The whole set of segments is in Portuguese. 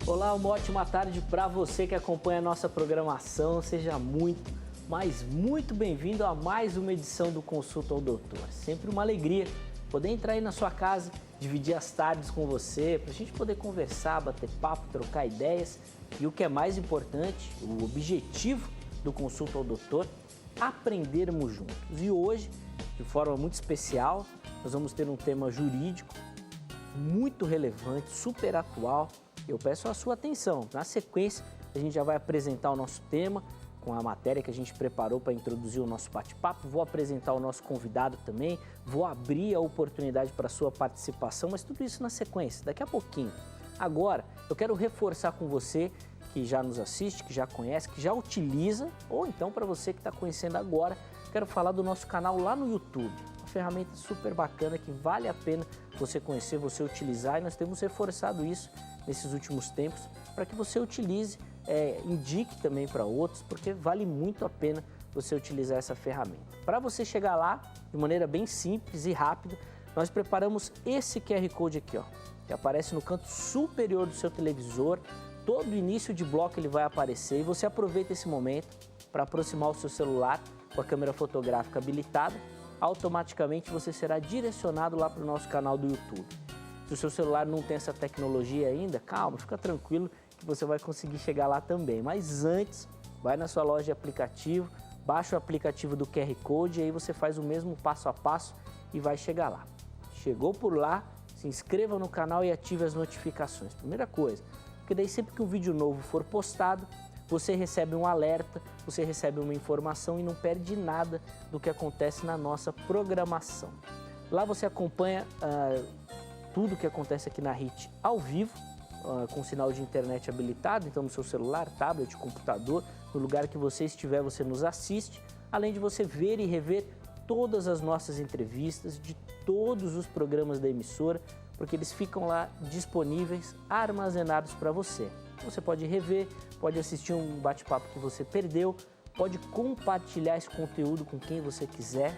Olá, uma ótima tarde para você que acompanha a nossa programação. Seja muito, mas muito bem-vindo a mais uma edição do Consulta ao Doutor. Sempre uma alegria poder entrar aí na sua casa, dividir as tardes com você, para a gente poder conversar, bater papo, trocar ideias. E o que é mais importante, o objetivo do Consulta ao Doutor, aprendermos juntos. E hoje, de forma muito especial, nós vamos ter um tema jurídico muito relevante, super atual. Eu peço a sua atenção. Na sequência, a gente já vai apresentar o nosso tema com a matéria que a gente preparou para introduzir o nosso bate-papo. Vou apresentar o nosso convidado também, vou abrir a oportunidade para a sua participação, mas tudo isso na sequência, daqui a pouquinho. Agora, eu quero reforçar com você que já nos assiste, que já conhece, que já utiliza, ou então para você que está conhecendo agora, quero falar do nosso canal lá no YouTube. Uma ferramenta super bacana que vale a pena você conhecer, você utilizar, e nós temos reforçado isso nesses últimos tempos para que você utilize, indique também para outros, porque vale muito a pena você utilizar essa ferramenta. Para você chegar lá de maneira bem simples e rápida, nós preparamos esse QR Code aqui, ó, que aparece no canto superior do seu televisor. Todo início de bloco ele vai aparecer e você aproveita esse momento para aproximar o seu celular com a câmera fotográfica habilitada. Automaticamente você será direcionado lá para o nosso canal do YouTube. Se o seu celular não tem essa tecnologia ainda, calma, fica tranquilo que você vai conseguir chegar lá também. Mas antes, vai na sua loja de aplicativo, baixa o aplicativo do QR Code e aí você faz o mesmo passo a passo e vai chegar lá. Chegou por lá, se inscreva no canal e ative as notificações. Primeira coisa, porque daí sempre que um vídeo novo for postado, você recebe um alerta, você recebe uma informação e não perde nada do que acontece na nossa programação. Lá você acompanha tudo que acontece aqui na HIT ao vivo, com sinal de internet habilitado, então no seu celular, tablet, computador, no lugar que você estiver, você nos assiste, além de você ver e rever todas as nossas entrevistas de todos os programas da emissora, porque eles ficam lá disponíveis, armazenados para você. Você pode rever, pode assistir um bate-papo que você perdeu, pode compartilhar esse conteúdo com quem você quiser.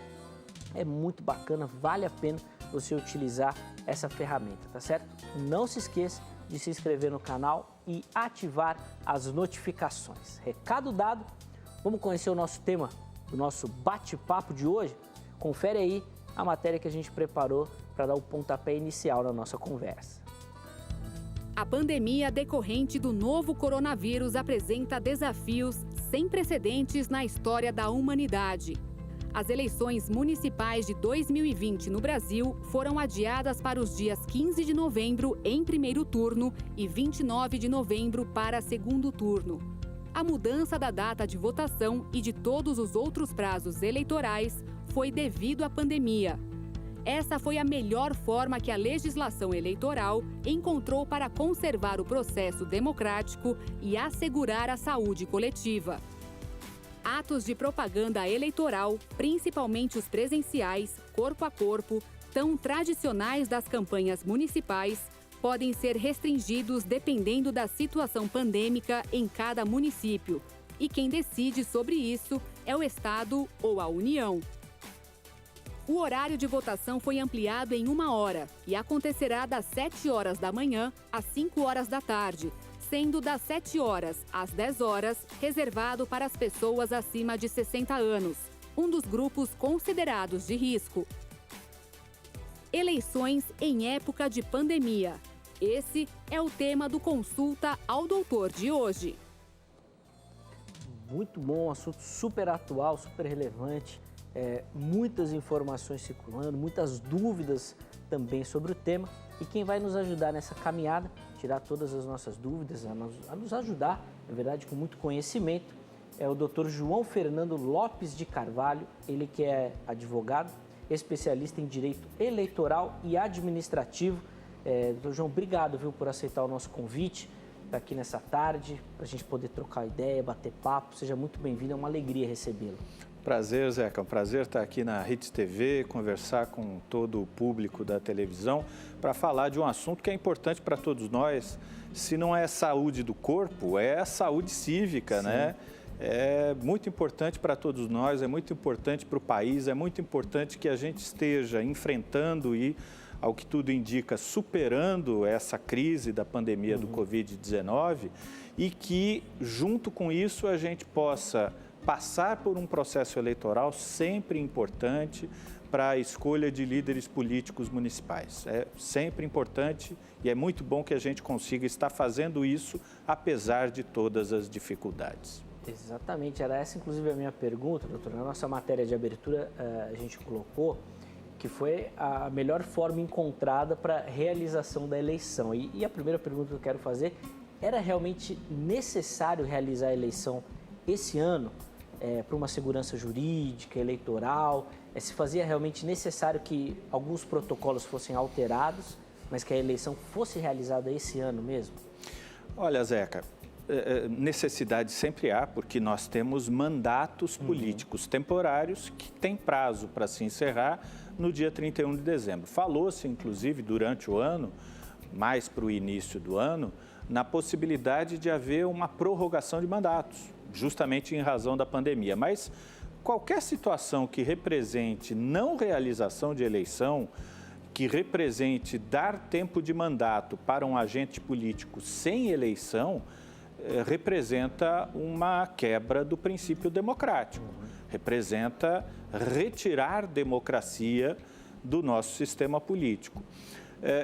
É muito bacana, vale a pena você utilizar essa ferramenta, tá certo? Não se esqueça de se inscrever no canal e ativar as notificações. Recado dado, vamos conhecer o nosso tema do nosso bate-papo de hoje? Confere aí a matéria que a gente preparou para dar o pontapé inicial na nossa conversa. A pandemia decorrente do novo coronavírus apresenta desafios sem precedentes na história da humanidade. As eleições municipais de 2020 no Brasil foram adiadas para os dias 15 de novembro em primeiro turno e 29 de novembro para segundo turno. A mudança da data de votação e de todos os outros prazos eleitorais foi devido à pandemia. Essa foi a melhor forma que a legislação eleitoral encontrou para conservar o processo democrático e assegurar a saúde coletiva. Atos de propaganda eleitoral, principalmente os presenciais, corpo a corpo, tão tradicionais das campanhas municipais, podem ser restringidos dependendo da situação pandêmica em cada município. E quem decide sobre isso é o Estado ou a União. O horário de votação foi ampliado em 1 hora e acontecerá das 7 horas da manhã às 5 horas da tarde, sendo das 7 horas às 10 horas reservado para as pessoas acima de 60 anos, um dos grupos considerados de risco. Eleições em época de pandemia. Esse é o tema do Consulta ao Doutor de hoje. Muito bom, assunto super atual, super relevante. Muitas informações circulando, muitas dúvidas também sobre o tema. E quem vai nos ajudar nessa caminhada, tirar todas as nossas dúvidas, a nos ajudar, na verdade, com muito conhecimento, é o Dr. João Fernando Lopes de Carvalho, ele que é advogado, especialista em direito eleitoral e administrativo. Dr. João, obrigado, viu, por aceitar o nosso convite, estar aqui nessa tarde, para a gente poder trocar ideia, bater papo. Seja muito bem-vindo, é uma alegria recebê-lo. Prazer, Zeca. É um prazer estar aqui na HIT TV, conversar com todo o público da televisão para falar de um assunto que é importante para todos nós. Se não é saúde do corpo, é a saúde cívica, sim, né? É muito importante para todos nós, é muito importante para o país, é muito importante que a gente esteja enfrentando e ao que tudo indica, superando essa crise da pandemia do Covid-19 e que, junto com isso, a gente possa passar por um processo eleitoral sempre importante para a escolha de líderes políticos municipais. É sempre importante e é muito bom que a gente consiga estar fazendo isso, apesar de todas as dificuldades. Exatamente, era essa inclusive a minha pergunta, doutor. Na nossa matéria de abertura, a gente colocou que foi a melhor forma encontrada para a realização da eleição. E a primeira pergunta que eu quero fazer, era realmente necessário realizar a eleição esse ano para uma segurança jurídica, eleitoral? Se fazia realmente necessário que alguns protocolos fossem alterados, mas que a eleição fosse realizada esse ano mesmo? Olha, Zeca, necessidade sempre há, porque nós temos mandatos políticos temporários que têm prazo para se encerrar no dia 31 de dezembro. Falou-se, inclusive, durante o ano, mais para o início do ano, na possibilidade de haver uma prorrogação de mandatos, justamente em razão da pandemia. Mas qualquer situação que represente não realização de eleição, que represente dar tempo de mandato para um agente político sem eleição, representa uma quebra do princípio democrático, representa retirar democracia do nosso sistema político.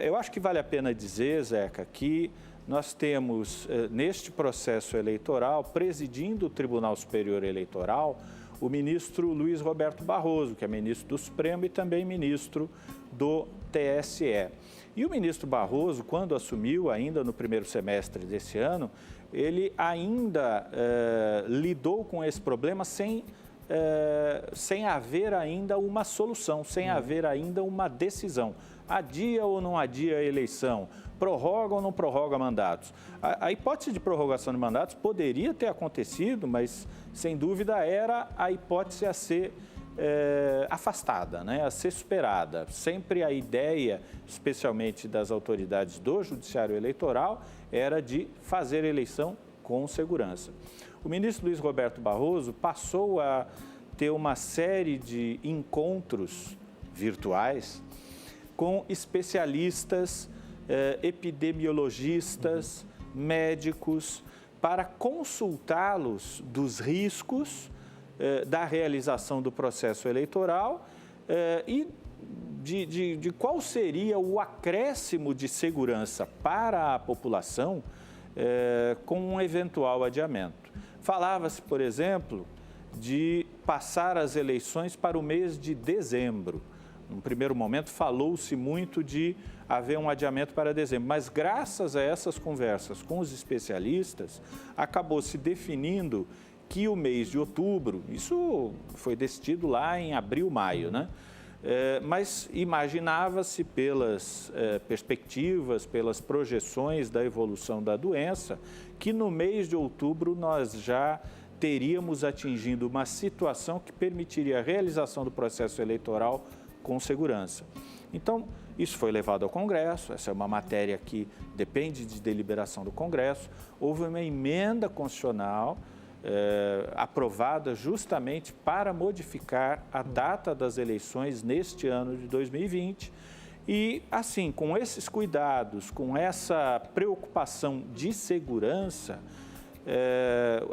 Eu acho que vale a pena dizer, Zeca, que nós temos, neste processo eleitoral, presidindo o Tribunal Superior Eleitoral, o ministro Luiz Roberto Barroso, que é ministro do Supremo e também ministro do TSE. E o ministro Barroso, quando assumiu, ainda no primeiro semestre desse ano, ele ainda lidou com esse problema sem haver ainda uma solução, sem haver ainda uma decisão. Adia ou não adia a eleição? Prorroga ou não prorroga mandatos? A hipótese de prorrogação de mandatos poderia ter acontecido, mas, sem dúvida, era a hipótese a ser afastada, né? A ser superada. Sempre a ideia, especialmente das autoridades do Judiciário Eleitoral, era de fazer eleição com segurança. O ministro Luiz Roberto Barroso passou a ter uma série de encontros virtuais com especialistas, epidemiologistas, médicos, para consultá-los dos riscos da realização do processo eleitoral e de qual seria o acréscimo de segurança para a população com um eventual adiamento. Falava-se, por exemplo, de passar as eleições para o mês de dezembro. No primeiro momento, falou-se muito de haver um adiamento para dezembro, mas graças a essas conversas com os especialistas, acabou se definindo que o mês de outubro, isso foi decidido lá em abril, maio, né? Mas imaginava-se pelas perspectivas, pelas projeções da evolução da doença, que no mês de outubro nós já teríamos atingido uma situação que permitiria a realização do processo eleitoral com segurança. Então, isso foi levado ao Congresso, essa é uma matéria que depende de deliberação do Congresso. Houve uma emenda constitucional aprovada justamente para modificar a data das eleições neste ano de 2020. E, assim, com esses cuidados, com essa preocupação de segurança,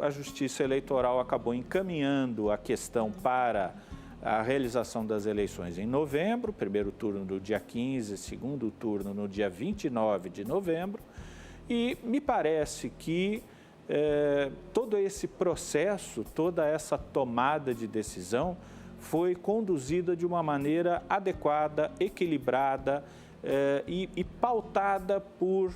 a Justiça Eleitoral acabou encaminhando a questão para a realização das eleições em novembro, primeiro turno no dia 15, segundo turno no dia 29 de novembro, e me parece que todo esse processo, toda essa tomada de decisão foi conduzida de uma maneira adequada, equilibrada e pautada por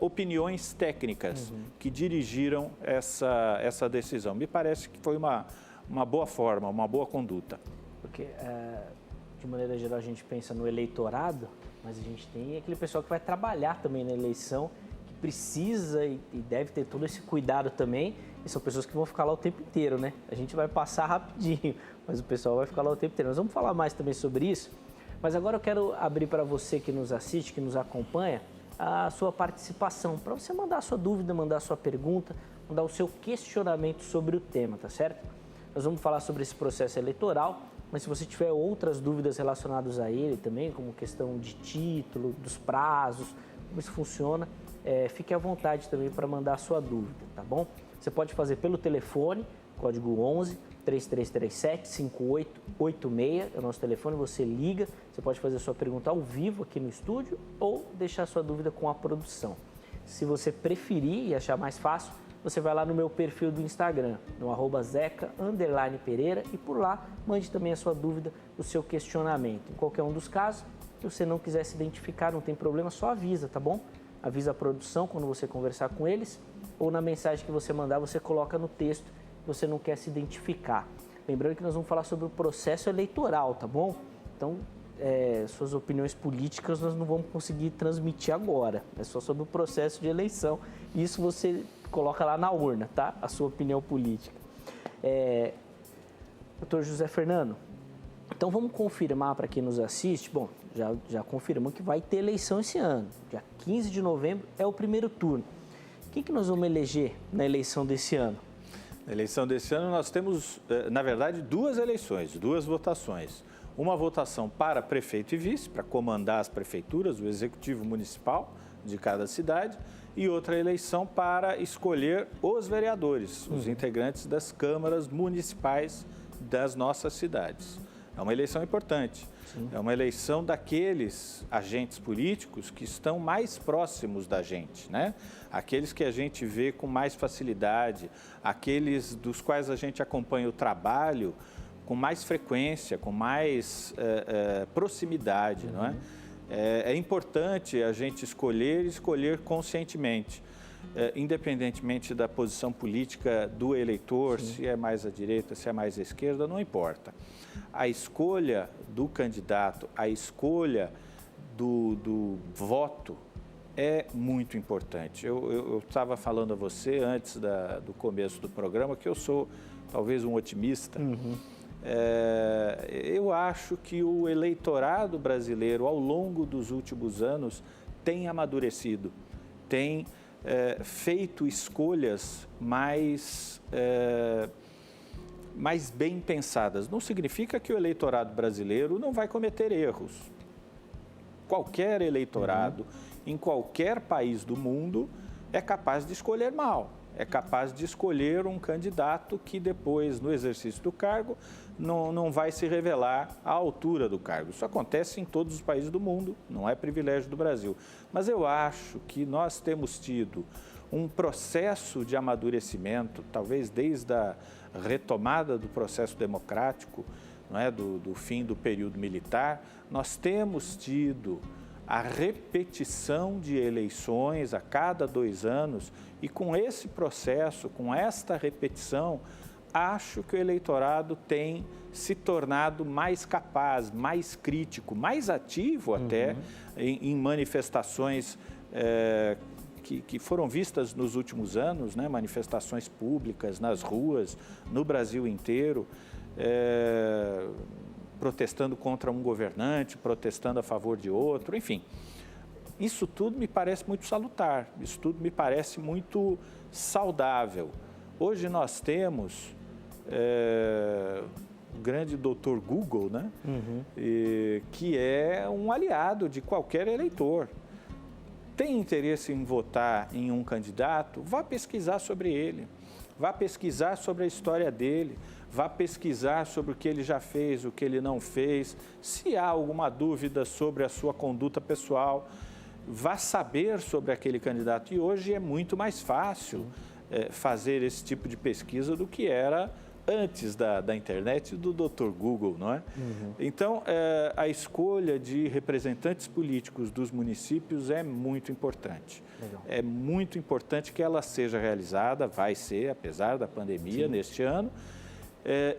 opiniões técnicas que dirigiram essa decisão. Me parece que foi uma boa forma, uma boa conduta. Porque, de maneira geral, a gente pensa no eleitorado, mas a gente tem aquele pessoal que vai trabalhar também na eleição, que precisa e deve ter todo esse cuidado também, e são pessoas que vão ficar lá o tempo inteiro, né? A gente vai passar rapidinho, mas o pessoal vai ficar lá o tempo inteiro. Nós vamos falar mais também sobre isso, mas agora eu quero abrir para você que nos assiste, que nos acompanha, a sua participação, para você mandar a sua dúvida, mandar a sua pergunta, mandar o seu questionamento sobre o tema, tá certo? Nós vamos falar sobre esse processo eleitoral, mas se você tiver outras dúvidas relacionadas a ele também, como questão de título, dos prazos, como isso funciona, fique à vontade também para mandar a sua dúvida, tá bom? Você pode fazer pelo telefone, código 11 3337 5886, é o nosso telefone, você liga, você pode fazer a sua pergunta ao vivo aqui no estúdio ou deixar a sua dúvida com a produção. Se você preferir e achar mais fácil, você vai lá no meu perfil do Instagram, no @zeca_pereira, e por lá mande também a sua dúvida, o seu questionamento. Em qualquer um dos casos, se você não quiser se identificar, não tem problema, só avisa, tá bom? Avisa a produção quando você conversar com eles, ou na mensagem que você mandar, você coloca no texto que você não quer se identificar. Lembrando que nós vamos falar sobre o processo eleitoral, tá bom? Então, suas opiniões políticas nós não vamos conseguir transmitir agora, é só sobre o processo de eleição. Isso você coloca lá na urna, tá? A sua opinião política. Doutor José Fernando, então vamos confirmar para quem nos assiste, bom, já confirmamos que vai ter eleição esse ano, dia 15 de novembro é o primeiro turno. Quem que nós vamos eleger na eleição desse ano? Na eleição desse ano nós temos, na verdade, duas eleições, duas votações. Uma votação para prefeito e vice, para comandar as prefeituras, o executivo municipal de cada cidade, e outra eleição para escolher os vereadores, os integrantes das câmaras municipais das nossas cidades. É uma eleição importante. Sim. É uma eleição daqueles agentes políticos que estão mais próximos da gente, né? Aqueles que a gente vê com mais facilidade, aqueles dos quais a gente acompanha o trabalho com mais frequência, com mais proximidade, não é? É importante a gente escolher conscientemente, independentemente da posição política do eleitor, sim, se é mais à direita, se é mais à esquerda, não importa. A escolha do candidato, a escolha do voto é muito importante. Eu estava falando a você antes do começo do programa que eu sou talvez um otimista. Eu acho que o eleitorado brasileiro, ao longo dos últimos anos, tem amadurecido, tem feito escolhas mais bem pensadas. Não significa que o eleitorado brasileiro não vai cometer erros. Qualquer eleitorado, em qualquer país do mundo, é capaz de escolher mal. É capaz de escolher um candidato que depois, no exercício do cargo, não vai se revelar à altura do cargo. Isso acontece em todos os países do mundo, não é privilégio do Brasil. Mas eu acho que nós temos tido um processo de amadurecimento, talvez desde a retomada do processo democrático, não é, do fim do período militar, nós temos tido a repetição de eleições a cada 2 anos e com esse processo, com esta repetição, acho que o eleitorado tem se tornado mais capaz, mais crítico, mais ativo até em manifestações que foram vistas nos últimos anos, né? Manifestações públicas nas ruas, no Brasil inteiro, protestando contra um governante, protestando a favor de outro, enfim. Isso tudo me parece muito salutar, isso tudo me parece muito saudável. Hoje nós temos o grande doutor Google, né? Que é um aliado de qualquer eleitor. Tem interesse em votar em um candidato? Vá pesquisar sobre ele, vá pesquisar sobre a história dele, vá pesquisar sobre o que ele já fez, o que ele não fez, se há alguma dúvida sobre a sua conduta pessoal, vá saber sobre aquele candidato. E hoje é muito mais fácil fazer esse tipo de pesquisa do que era antes da internet e do Dr. Google, não é? Então, a escolha de representantes políticos dos municípios é muito importante. Legal. É muito importante que ela seja realizada, vai ser, apesar da pandemia, sim, neste ano,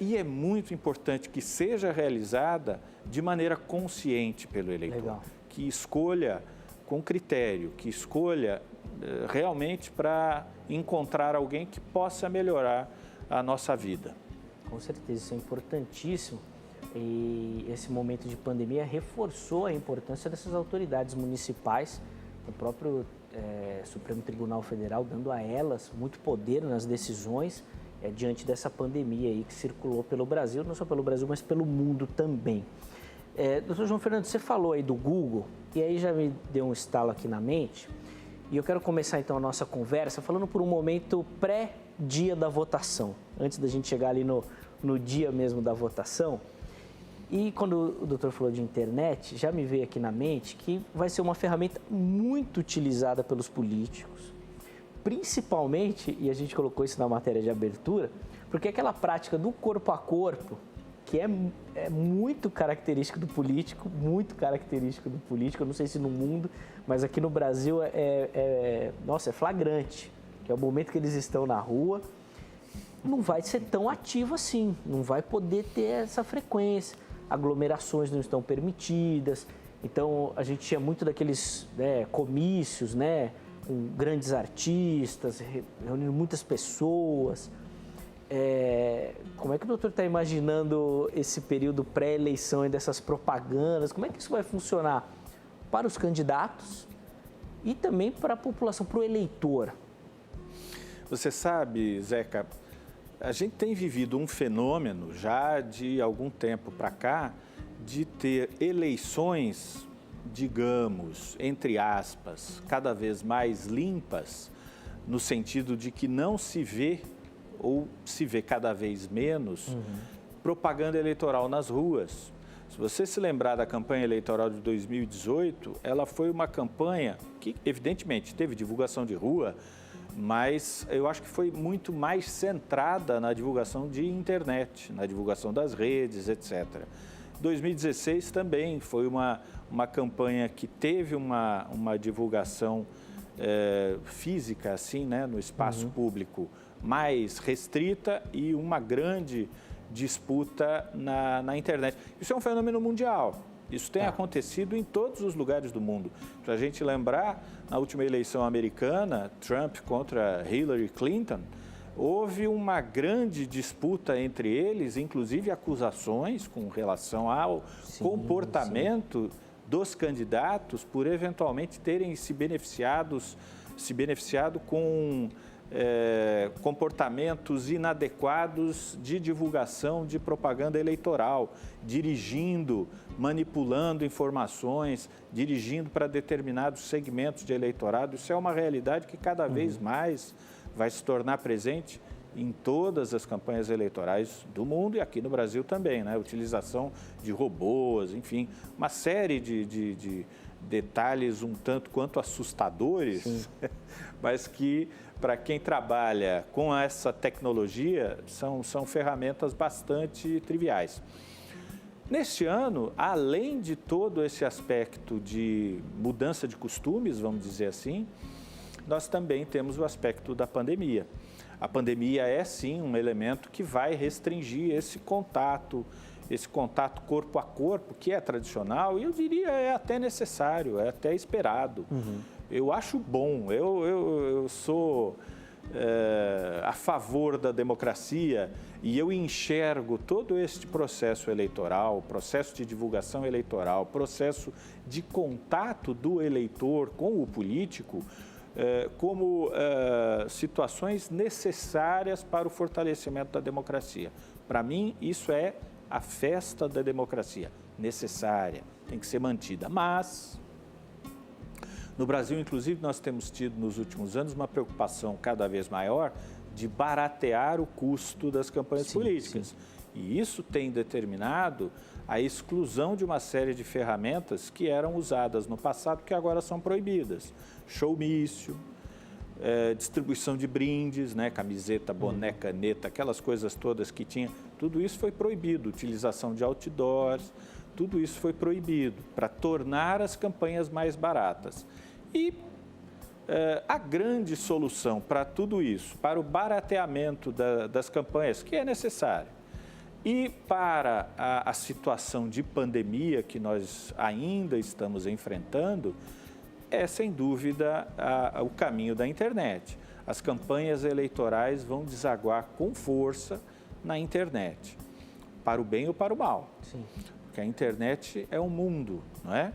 e é muito importante que seja realizada de maneira consciente pelo eleitor. Legal. Que escolha com critério, que escolha realmente para encontrar alguém que possa melhorar a nossa vida. Com certeza, isso é importantíssimo e esse momento de pandemia reforçou a importância dessas autoridades municipais, o próprio Supremo Tribunal Federal dando a elas muito poder nas decisões diante dessa pandemia aí que circulou pelo Brasil, não só pelo Brasil, mas pelo mundo também. Doutor João Fernando, você falou aí do Google, e aí já me deu um estalo aqui na mente, e eu quero começar então a nossa conversa falando por um momento pré-dia da votação, antes da gente chegar ali no dia mesmo da votação. E quando o doutor falou de internet, já me veio aqui na mente que vai ser uma ferramenta muito utilizada pelos políticos, principalmente, e a gente colocou isso na matéria de abertura, porque aquela prática do corpo a corpo, que é muito característico do político, eu não sei se no mundo, mas aqui no Brasil é flagrante, que é o momento que eles estão na rua, não vai ser tão ativo assim, não vai poder ter essa frequência, aglomerações não estão permitidas, então a gente tinha muito daqueles comícios, com grandes artistas, reunindo muitas pessoas. Como é que o doutor está imaginando esse período pré-eleição e dessas propagandas? Como é que isso vai funcionar para os candidatos e também para a população, para o eleitor? Você sabe, Zeca, a gente tem vivido um fenômeno já de algum tempo para cá de ter eleições, digamos, entre aspas, cada vez mais limpas, no sentido de que não se vê ou se vê cada vez menos propaganda eleitoral nas ruas. Se você se lembrar da campanha eleitoral de 2018, ela foi uma campanha que, evidentemente, teve divulgação de rua, mas eu acho que foi muito mais centrada na divulgação de internet, na divulgação das redes, etc. 2016 também foi uma campanha que teve uma divulgação física, assim, no espaço público mais restrita e uma grande disputa na internet. Isso é um fenômeno mundial. Isso tem acontecido em todos os lugares do mundo. Para a gente lembrar, na última eleição americana, Trump contra Hillary Clinton, houve uma grande disputa entre eles, inclusive acusações com relação ao comportamento dos candidatos por eventualmente terem se beneficiado com comportamentos inadequados de divulgação de propaganda eleitoral, dirigindo, manipulando informações, dirigindo para determinados segmentos de eleitorado. Isso é uma realidade que cada vez mais vai se tornar presente em todas as campanhas eleitorais do mundo e aqui no Brasil também, A utilização de robôs, enfim, uma série de detalhes um tanto quanto assustadores, mas que, para quem trabalha com essa tecnologia, são ferramentas bastante triviais. Neste ano, além de todo esse aspecto de mudança de costumes, vamos dizer assim, nós também temos o aspecto da pandemia. A pandemia é, sim, um elemento que vai restringir esse contato corpo a corpo, que é tradicional, e eu diria é até necessário, é até esperado. Eu acho bom, eu sou a favor da democracia e eu enxergo todo este processo eleitoral, processo de divulgação eleitoral, processo de contato do eleitor com o político, como situações necessárias para o fortalecimento da democracia. Para mim, isso é a festa da democracia, necessária, tem que ser mantida. Mas, no Brasil, inclusive, nós temos tido nos últimos anos uma preocupação cada vez maior de baratear o custo das campanhas políticas. E isso tem determinado a exclusão de uma série de ferramentas que eram usadas no passado, que agora são proibidas. Showmício, distribuição de brindes, camiseta, boné, caneta, aquelas coisas todas que tinha, tudo isso foi proibido. Utilização de outdoors, tudo isso foi proibido para tornar as campanhas mais baratas. E a grande solução para tudo isso, para o barateamento das campanhas, que é necessário, e para a situação de pandemia que nós ainda estamos enfrentando, é sem dúvida o caminho da internet. As campanhas eleitorais vão desaguar com força na internet, para o bem ou para o mal. Porque a internet é um mundo, não é?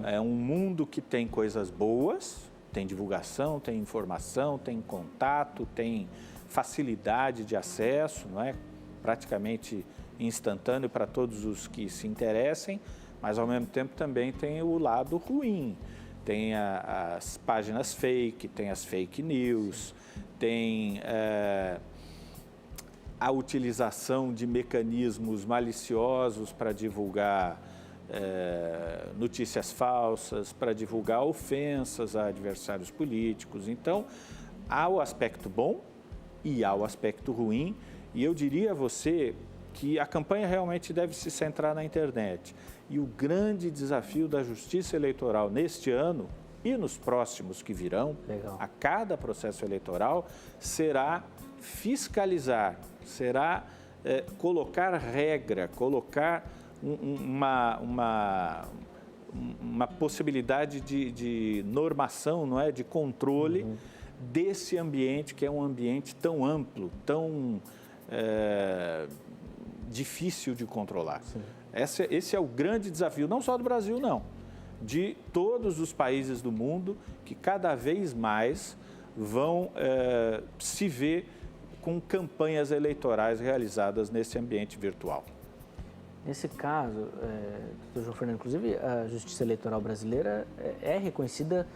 É um mundo que tem coisas boas, tem divulgação, tem informação, tem contato, tem facilidade de acesso, não é? Praticamente instantâneo para todos os que se interessem, mas ao mesmo tempo também tem o lado ruim. Tem as páginas fake, tem as fake news, tem a utilização de mecanismos maliciosos para divulgar notícias falsas, para divulgar ofensas a adversários políticos. Então, há o aspecto bom e há o aspecto ruim, e eu diria a você que a campanha realmente deve se centrar na internet. E o grande desafio da Justiça Eleitoral neste ano e nos próximos que virão, a cada processo eleitoral, será fiscalizar, será colocar regra, colocar uma possibilidade de normação, não é? De controle desse ambiente, que é um ambiente tão amplo, tão difícil de controlar. Esse é o grande desafio, não só do Brasil, não, de todos os países do mundo que cada vez mais vão se ver com campanhas eleitorais realizadas nesse ambiente virtual. Nesse caso, Dr. João Fernando, inclusive a Justiça Eleitoral brasileira é reconhecida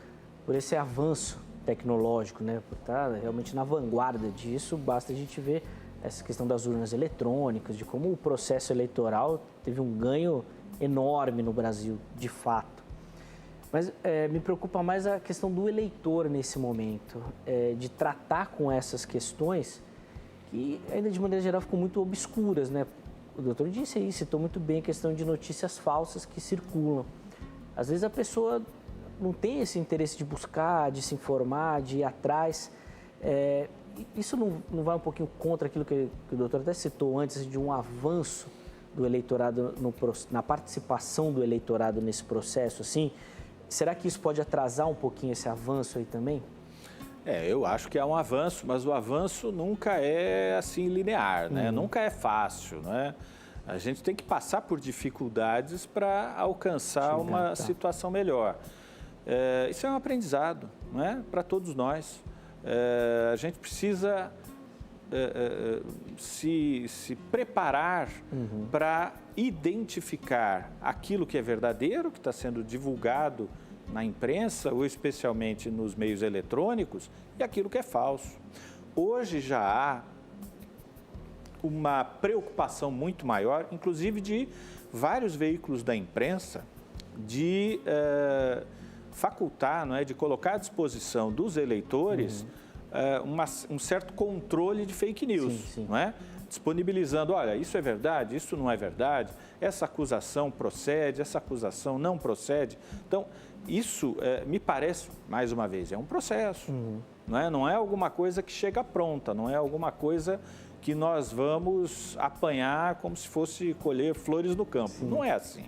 por esse avanço tecnológico, né? Por estar realmente na vanguarda disso, basta a gente ver essa questão das urnas eletrônicas, de como o processo eleitoral teve um ganho enorme no Brasil, de fato. Mas me preocupa mais a questão do eleitor nesse momento, de tratar com essas questões que ainda de maneira geral ficam muito obscuras, né? O doutor disse aí, citou muito bem a questão de notícias falsas que circulam. Às vezes a pessoa não tem esse interesse de buscar, de se informar, de ir atrás. Isso não vai um pouquinho contra aquilo que o doutor até citou antes, de um avanço do eleitorado, na participação do eleitorado nesse processo, assim? Será que isso pode atrasar um pouquinho esse avanço aí também? Eu acho que é um avanço, mas o avanço nunca é assim linear, né? Nunca é fácil, né? A gente tem que passar por dificuldades para alcançar uma situação melhor. Isso é um aprendizado, não é? Para todos nós. A gente precisa se preparar para identificar aquilo que é verdadeiro, que está sendo divulgado na imprensa, ou especialmente nos meios eletrônicos, e aquilo que é falso. Hoje já há uma preocupação muito maior, inclusive de vários veículos da imprensa, de facultar, não é, de colocar à disposição dos eleitores um certo controle de fake news, não é? Disponibilizando, olha, isso é verdade, isso não é verdade, essa acusação procede, essa acusação não procede. Então, isso me parece, mais uma vez, é um processo, não é alguma coisa que chega pronta, não é alguma coisa que nós vamos apanhar como se fosse colher flores no campo. Não é assim,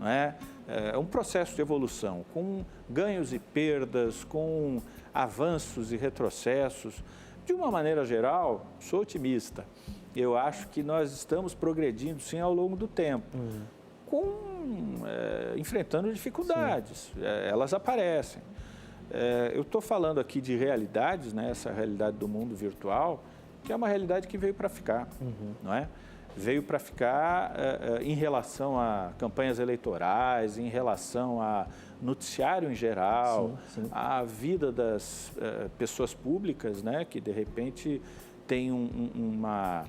não é? É um processo de evolução, com ganhos e perdas, com avanços e retrocessos. De uma maneira geral, sou otimista. Eu acho que nós estamos progredindo, sim, ao longo do tempo, enfrentando dificuldades. Elas aparecem. Eu estou falando aqui de realidades, né, essa realidade do mundo virtual, que é uma realidade que veio para ficar, não é? Veio para ficar em relação a campanhas eleitorais, em relação a noticiário em geral, a vida das pessoas públicas, né, que de repente tem uma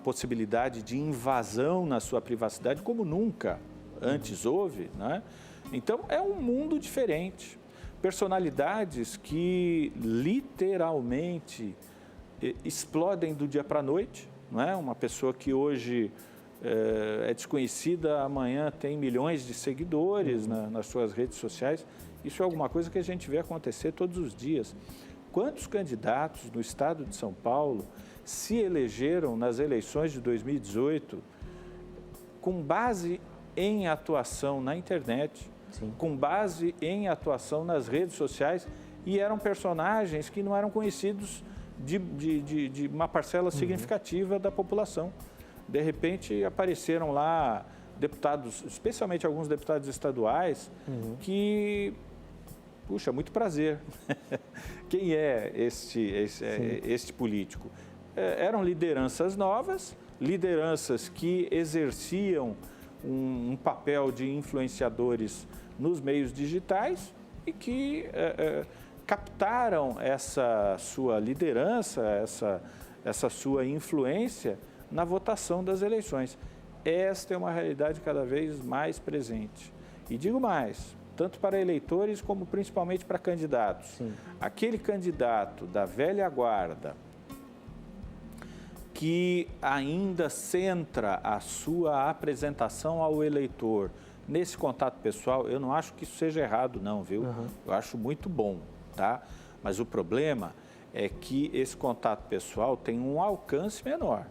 possibilidade de invasão na sua privacidade como nunca antes houve, né? Então é um mundo diferente. Personalidades que literalmente explodem do dia para a noite, não é? Uma pessoa que hoje é desconhecida, amanhã tem milhões de seguidores nas suas redes sociais. Isso é alguma coisa que a gente vê acontecer todos os dias. Quantos candidatos no estado de São Paulo se elegeram nas eleições de 2018 com base em atuação na internet, com base em atuação nas redes sociais, e eram personagens que não eram conhecidos de uma parcela significativa da população. De repente apareceram lá deputados, especialmente alguns deputados estaduais, que puxa, muito prazer. Quem é este político? Eram lideranças novas, lideranças que exerciam um papel de influenciadores nos meios digitais e que captaram essa sua liderança, essa sua influência na votação das eleições. Esta é uma realidade cada vez mais presente. E digo mais, tanto para eleitores como principalmente para candidatos. Sim. Aquele candidato da velha guarda que ainda centra a sua apresentação ao eleitor nesse contato pessoal, eu não acho que isso seja errado não, viu? Uhum. Eu acho muito bom, tá? Mas o problema é que esse contato pessoal tem um alcance menor.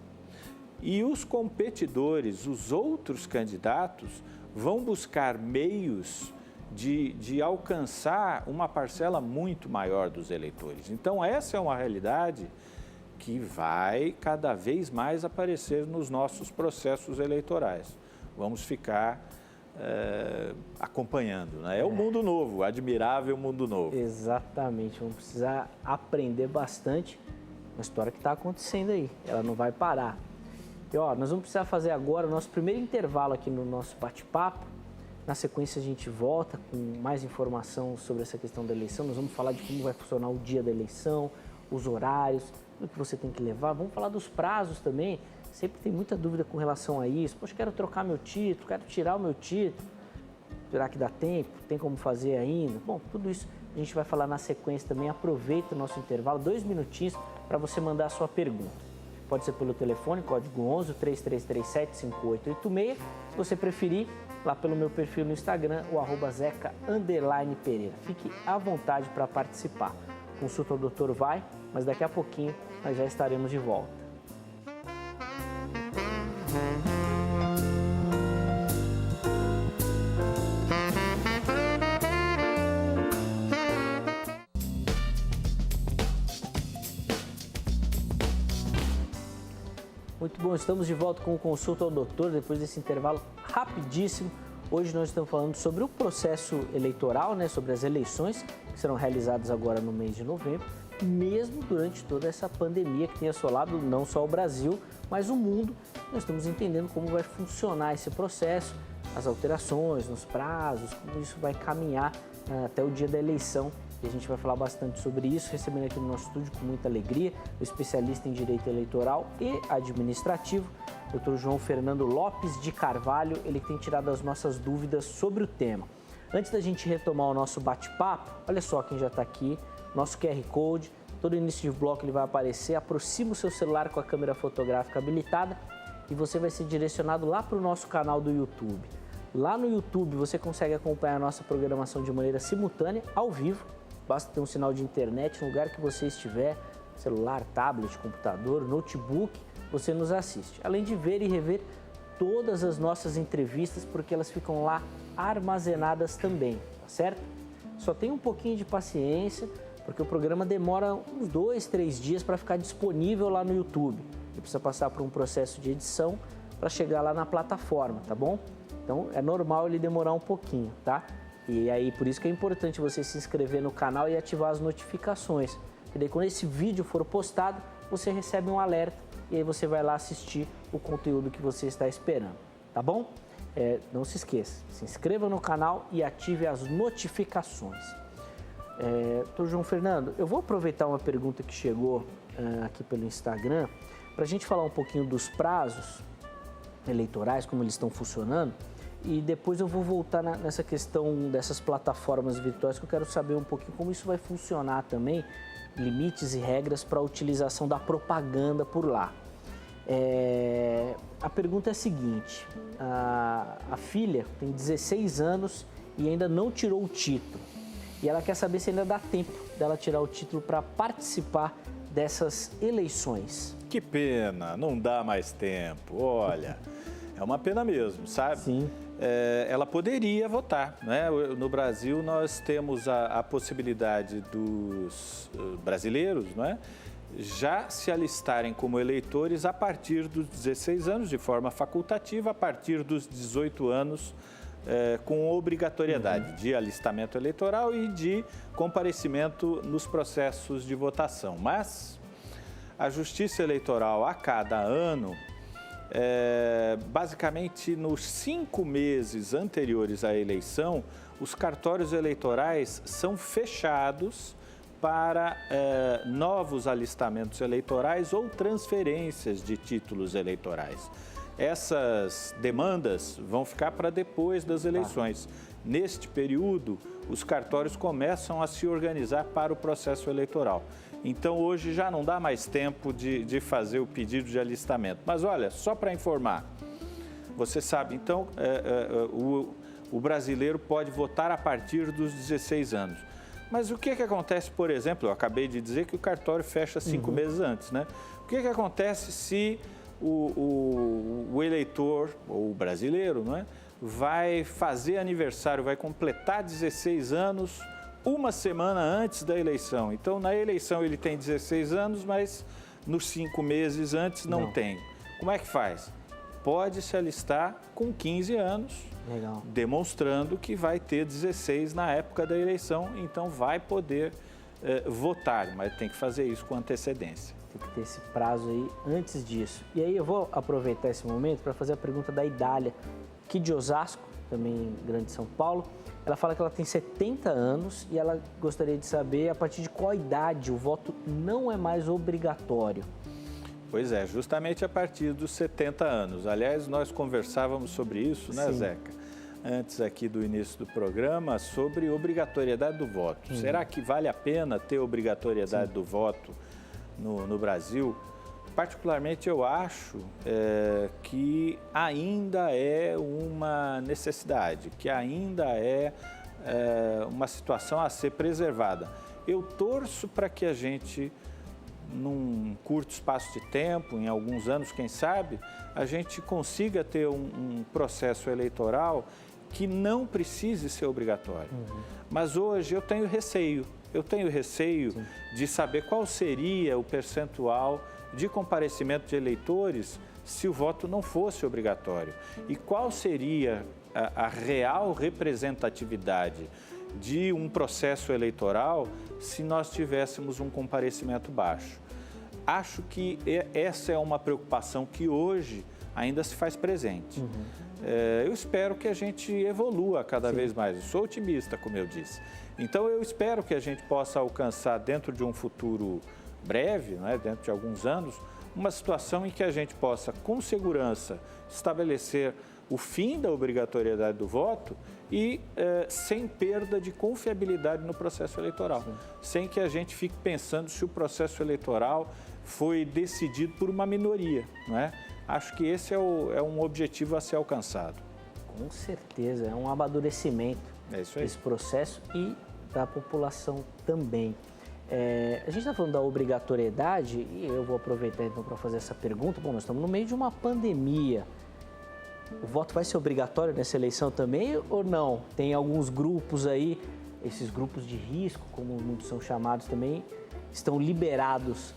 E os competidores, os outros candidatos, vão buscar meios de alcançar uma parcela muito maior dos eleitores. Então, essa é uma realidade que vai cada vez mais aparecer nos nossos processos eleitorais. Vamos ficar acompanhando, né? É o mundo novo, o admirável mundo novo. Exatamente, vamos precisar aprender bastante uma história que está acontecendo aí, ela não vai parar. E nós vamos precisar fazer agora o nosso primeiro intervalo aqui no nosso bate-papo. Na sequência a gente volta com mais informação sobre essa questão da eleição. Nós vamos falar de como vai funcionar o dia da eleição, os horários, o que você tem que levar. Vamos falar dos prazos também. Sempre tem muita dúvida com relação a isso. Poxa, quero trocar meu título, quero tirar o meu título. Será que dá tempo? Tem como fazer ainda? Bom, tudo isso a gente vai falar na sequência também. Aproveita o nosso intervalo, 2 minutinhos, para você mandar a sua pergunta. Pode ser pelo telefone, código 11 3337 5886. Se você preferir, lá pelo meu perfil no Instagram, o @zeca_pereira. Fique à vontade para participar. Consulta ao doutor vai, mas daqui a pouquinho nós já estaremos de volta. Muito bom, estamos de volta com o Consulta ao Doutor, depois desse intervalo rapidíssimo. Hoje nós estamos falando sobre o processo eleitoral, né, sobre as eleições que serão realizadas agora no mês de novembro, mesmo durante toda essa pandemia que tem assolado não só o Brasil, mas o mundo. Nós estamos entendendo como vai funcionar esse processo, as alterações nos prazos, como isso vai caminhar até o dia da eleição. E a gente vai falar bastante sobre isso, recebendo aqui no nosso estúdio com muita alegria o especialista em Direito Eleitoral e Administrativo, Dr. João Fernando Lopes de Carvalho. Ele tem tirado as nossas dúvidas sobre o tema. Antes da gente retomar o nosso bate-papo, olha só quem já está aqui, nosso QR Code. Todo início de bloco ele vai aparecer, aproxima o seu celular com a câmera fotográfica habilitada e você vai ser direcionado lá para o nosso canal do YouTube. Lá no YouTube você consegue acompanhar a nossa programação de maneira simultânea, ao vivo. Basta ter um sinal de internet no lugar que você estiver, celular, tablet, computador, notebook, você nos assiste. Além de ver e rever todas as nossas entrevistas, porque elas ficam lá armazenadas também, tá certo? Só tenha um pouquinho de paciência, porque o programa demora uns 2, 3 dias para ficar disponível lá no YouTube. E precisa passar por um processo de edição para chegar lá na plataforma, tá bom? Então é normal ele demorar um pouquinho, tá? E aí, por isso que é importante você se inscrever no canal e ativar as notificações. Porque daí, quando esse vídeo for postado, você recebe um alerta e aí você vai lá assistir o conteúdo que você está esperando, tá bom? Não se esqueça, se inscreva no canal e ative as notificações. Doutor João Fernando, eu vou aproveitar uma pergunta que chegou aqui pelo Instagram para a gente falar um pouquinho dos prazos eleitorais, como eles estão funcionando. E depois eu vou voltar nessa questão dessas plataformas virtuais, que eu quero saber um pouquinho como isso vai funcionar também, limites e regras para a utilização da propaganda por lá. A pergunta é a seguinte, a filha tem 16 anos e ainda não tirou o título. E ela quer saber se ainda dá tempo dela tirar o título para participar dessas eleições. Que pena, não dá mais tempo, olha, é uma pena mesmo, sabe? Sim. Ela poderia votar, né? No Brasil nós temos a possibilidade dos brasileiros, né, já se alistarem como eleitores a partir dos 16 anos, de forma facultativa, a partir dos 18 anos com obrigatoriedade de alistamento eleitoral e de comparecimento nos processos de votação. Mas a Justiça Eleitoral, a cada ano, basicamente nos 5 meses anteriores à eleição, os cartórios eleitorais são fechados para novos alistamentos eleitorais ou transferências de títulos eleitorais. Essas demandas vão ficar para depois das eleições. Neste período, os cartórios começam a se organizar para o processo eleitoral. Então, hoje já não dá mais tempo de fazer o pedido de alistamento. Mas, olha, só para informar, você sabe, então, o brasileiro pode votar a partir dos 16 anos. Mas o que acontece, por exemplo, eu acabei de dizer que o cartório fecha 5 meses antes, né? O que acontece se o eleitor, ou o brasileiro, não é, vai fazer aniversário, vai completar 16 anos uma semana antes da eleição? Então, na eleição ele tem 16 anos, mas nos 5 meses antes não tem. Como é que faz? Pode se alistar com 15 anos, demonstrando que vai ter 16 na época da eleição, então vai poder votar, mas tem que fazer isso com antecedência. Tem que ter esse prazo aí antes disso. E aí eu vou aproveitar esse momento para fazer a pergunta da Idália, aqui de Osasco, também Grande São Paulo. Ela fala que ela tem 70 anos e ela gostaria de saber a partir de qual idade o voto não é mais obrigatório. Pois é, justamente a partir dos 70 anos. Aliás, nós conversávamos sobre isso, né, Zeca? Antes aqui do início do programa, sobre obrigatoriedade do voto. Será que vale a pena ter obrigatoriedade do voto no Brasil? Particularmente, eu acho que ainda é uma necessidade, que ainda é uma situação a ser preservada. Eu torço para que a gente, num curto espaço de tempo, em alguns anos, quem sabe, a gente consiga ter um processo eleitoral que não precise ser obrigatório. Mas hoje eu tenho receio. De saber qual seria o percentual de comparecimento de eleitores se o voto não fosse obrigatório. E qual seria a real representatividade de um processo eleitoral se nós tivéssemos um comparecimento baixo. Acho que essa é uma preocupação que hoje ainda se faz presente. Eu espero que a gente evolua cada vez mais. Eu sou otimista, como eu disse. Então, eu espero que a gente possa alcançar, dentro de um futuro breve, não é? Dentro de alguns anos, uma situação em que a gente possa, com segurança, estabelecer o fim da obrigatoriedade do voto e sem perda de confiabilidade no processo eleitoral. Sem que a gente fique pensando se o processo eleitoral foi decidido por uma minoria, não é? Acho que esse é um objetivo a ser alcançado. Com certeza, é um amadurecimento desse processo e da população também. A gente está falando da obrigatoriedade e eu vou aproveitar então para fazer essa pergunta. Bom, nós estamos no meio de uma pandemia. O voto vai ser obrigatório nessa eleição também ou não? Tem alguns grupos aí, esses grupos de risco, como muitos são chamados também, estão liberados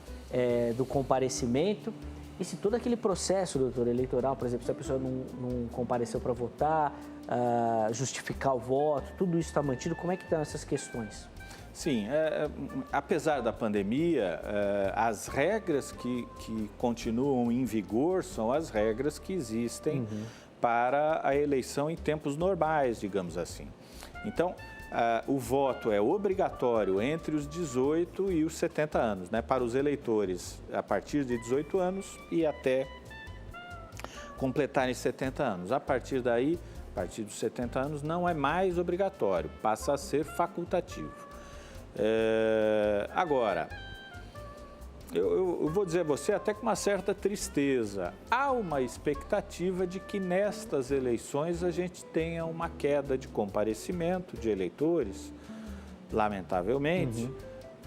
do comparecimento. E se todo aquele processo, doutor, eleitoral, por exemplo, se a pessoa não compareceu para votar, justificar o voto, tudo isso está mantido, como é que estão essas questões? Sim, apesar da pandemia, as regras que continuam em vigor são as regras que existem para a eleição em tempos normais, digamos assim. Então, o voto é obrigatório entre os 18 e os 70 anos, né, para os eleitores a partir de 18 anos e até completarem 70 anos. A partir daí, a partir dos 70 anos, não é mais obrigatório, passa a ser facultativo. Agora, eu vou dizer a você até com uma certa tristeza, há uma expectativa de que nestas eleições a gente tenha uma queda de comparecimento de eleitores, lamentavelmente,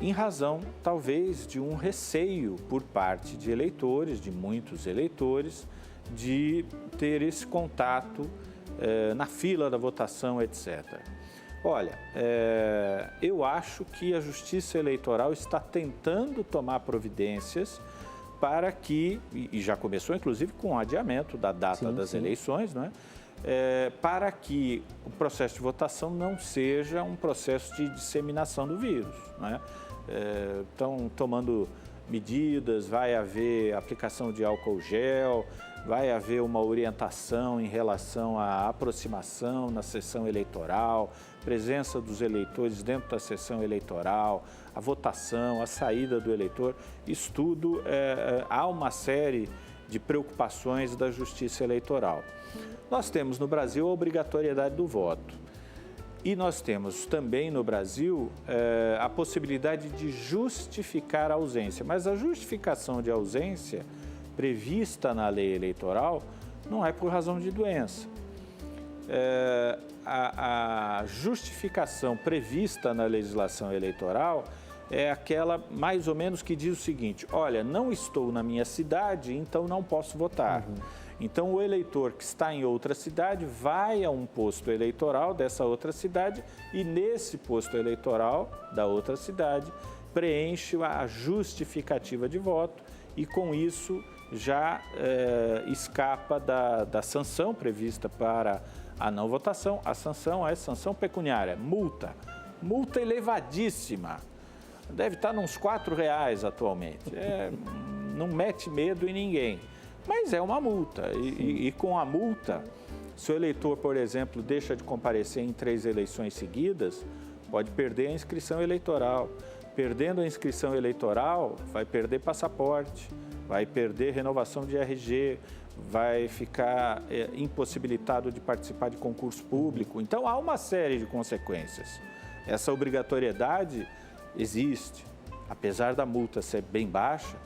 em razão talvez de um receio por parte de eleitores, de muitos eleitores, de ter esse contato na fila da votação, etc. Olha, eu acho que a Justiça Eleitoral está tentando tomar providências para que, e já começou inclusive com o adiamento da data das eleições, não é? para que o processo de votação não seja um processo de disseminação do vírus, né? Estão tomando medidas, vai haver aplicação de álcool gel, vai haver uma orientação em relação à aproximação na sessão eleitoral, presença dos eleitores dentro da sessão eleitoral, a votação, a saída do eleitor. Isso tudo, há uma série de preocupações da Justiça Eleitoral. Nós temos no Brasil a obrigatoriedade do voto. E nós temos também no Brasil a possibilidade de justificar a ausência. Mas a justificação de ausência prevista na lei eleitoral não é por razão de doença. A justificação prevista na legislação eleitoral é aquela mais ou menos que diz o seguinte: olha, não estou na minha cidade, então não posso votar. Então, o eleitor que está em outra cidade vai a um posto eleitoral dessa outra cidade e, nesse posto eleitoral da outra cidade, preenche a justificativa de voto e, com isso, já escapa da sanção prevista para a não votação. A sanção é sanção pecuniária, multa elevadíssima. Deve estar nos R$4 atualmente. Não mete medo em ninguém. Mas é uma multa e com a multa, se o eleitor, por exemplo, deixa de comparecer em 3 eleições seguidas, pode perder a inscrição eleitoral. Perdendo a inscrição eleitoral, vai perder passaporte, vai perder renovação de RG, vai ficar impossibilitado de participar de concurso público. Então, há uma série de consequências. Essa obrigatoriedade existe, apesar da multa ser bem baixa,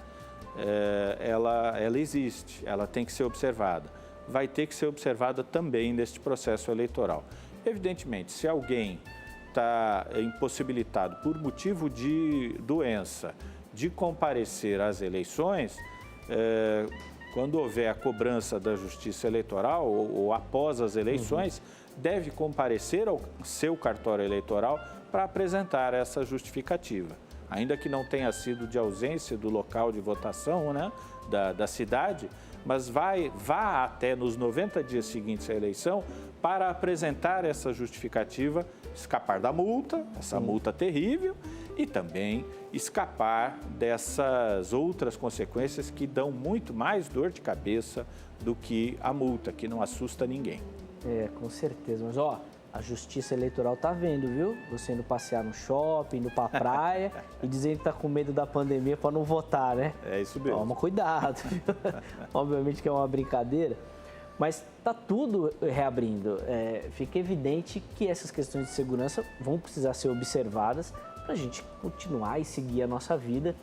ela existe, ela tem que ser observada. Vai ter que ser observada também neste processo eleitoral. Evidentemente, se alguém está impossibilitado por motivo de doença de comparecer às eleições, quando houver a cobrança da Justiça Eleitoral ou após as eleições, deve comparecer ao seu cartório eleitoral para apresentar essa justificativa. Ainda que não tenha sido de ausência do local de votação, né, da cidade, mas vá até nos 90 dias seguintes à eleição para apresentar essa justificativa, escapar da multa, essa multa terrível, e também escapar dessas outras consequências que dão muito mais dor de cabeça do que a multa, que não assusta ninguém. Com certeza, mas a Justiça Eleitoral tá vendo, viu? Você indo passear no shopping, indo pra praia e dizendo que tá com medo da pandemia para não votar, né? É isso mesmo. Toma cuidado, viu? Obviamente que é uma brincadeira, mas tá tudo reabrindo. Fica evidente que essas questões de segurança vão precisar ser observadas para a gente continuar e seguir a nossa vida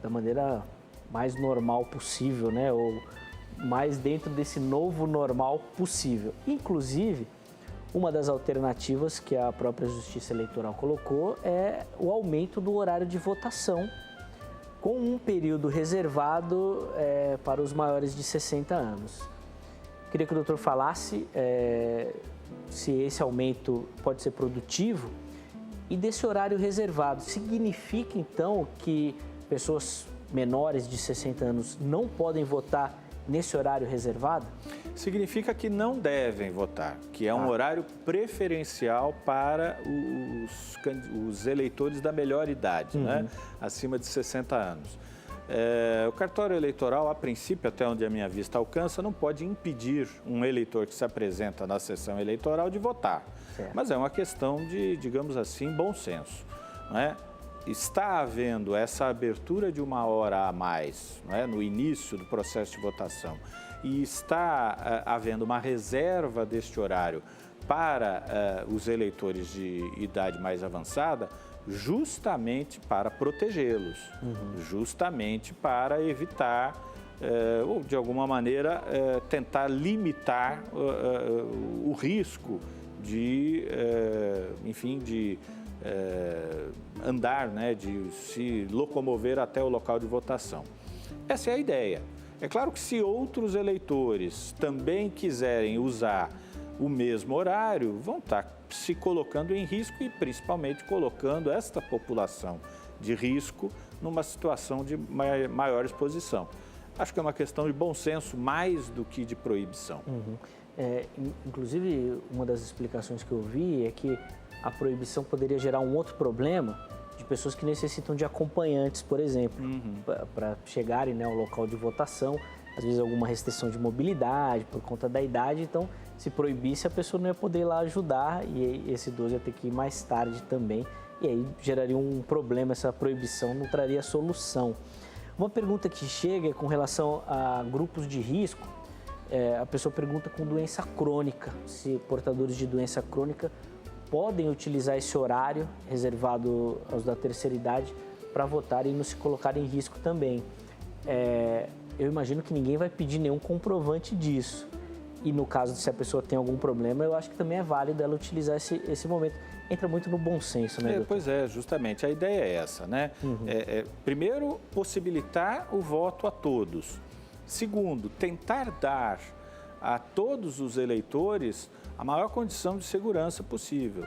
da maneira mais normal possível, né? Ou mais dentro desse novo normal possível. Inclusive, uma das alternativas que a própria Justiça Eleitoral colocou é o aumento do horário de votação, com um período reservado para os maiores de 60 anos. Queria que o doutor falasse se esse aumento pode ser produtivo e desse horário reservado. Significa, então, que pessoas menores de 60 anos não podem votar nesse horário reservado? Significa que não devem votar, que é um horário preferencial para os eleitores da melhor idade, né? Acima de 60 anos. O cartório eleitoral, a princípio, até onde a minha vista alcança, não pode impedir um eleitor que se apresenta na sessão eleitoral de votar. Certo. Mas é uma questão de, digamos assim, bom senso, não é? Está havendo essa abertura de 1 hora a mais, não é, no início do processo de votação, e está havendo uma reserva deste horário para os eleitores de idade mais avançada, justamente para protegê-los, justamente para evitar, ou de alguma maneira, tentar limitar o risco de, enfim, de andar, né, de se locomover até o local de votação. Essa é a ideia. É claro que se outros eleitores também quiserem usar o mesmo horário, vão estar se colocando em risco e principalmente colocando esta população de risco numa situação de maior exposição. Acho que é uma questão de bom senso mais do que de proibição. Inclusive, uma das explicações que eu vi é que a proibição poderia gerar um outro problema de pessoas que necessitam de acompanhantes, por exemplo, para chegarem, né, ao local de votação. Às vezes alguma restrição de mobilidade por conta da idade, então se proibisse a pessoa não ia poder ir lá ajudar e esse idoso ia ter que ir mais tarde também e aí geraria um problema, essa proibição não traria solução. Uma pergunta que chega é com relação a grupos de risco, a pessoa pergunta com doença crônica, se portadores de doença crônica podem utilizar esse horário reservado aos da terceira idade para votar e não se colocar em risco também. Eu imagino que ninguém vai pedir nenhum comprovante disso. E no caso de se a pessoa tem algum problema, eu acho que também é válido ela utilizar esse momento. Entra muito no bom senso, né, doutor? Pois é, justamente. A ideia é essa, né? Primeiro, possibilitar o voto a todos. Segundo, tentar dar a todos os eleitores a maior condição de segurança possível.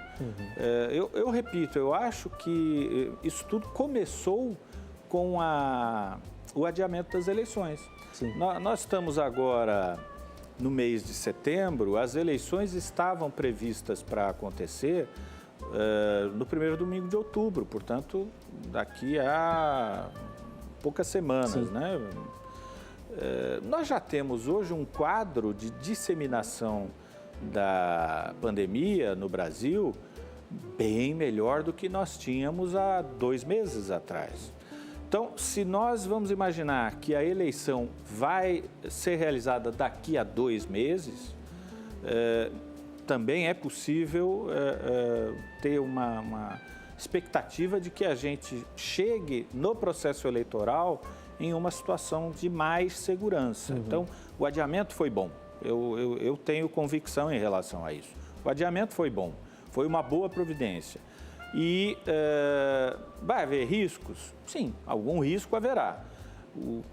Eu repito, eu acho que isso tudo começou com o adiamento das eleições. Nós estamos agora no mês de setembro, as eleições estavam previstas para acontecer no primeiro domingo de outubro, portanto, daqui a poucas semanas, né? Nós já temos hoje um quadro de disseminação da pandemia no Brasil bem melhor do que nós tínhamos há 2 meses atrás. Então, se nós vamos imaginar que a eleição vai ser realizada daqui a 2 meses, também é possível ter uma expectativa de que a gente chegue no processo eleitoral em uma situação de mais segurança. Então, o adiamento foi bom. Eu tenho convicção em relação a isso. O adiamento foi bom, foi uma boa providência. E vai haver riscos? Sim, algum risco haverá.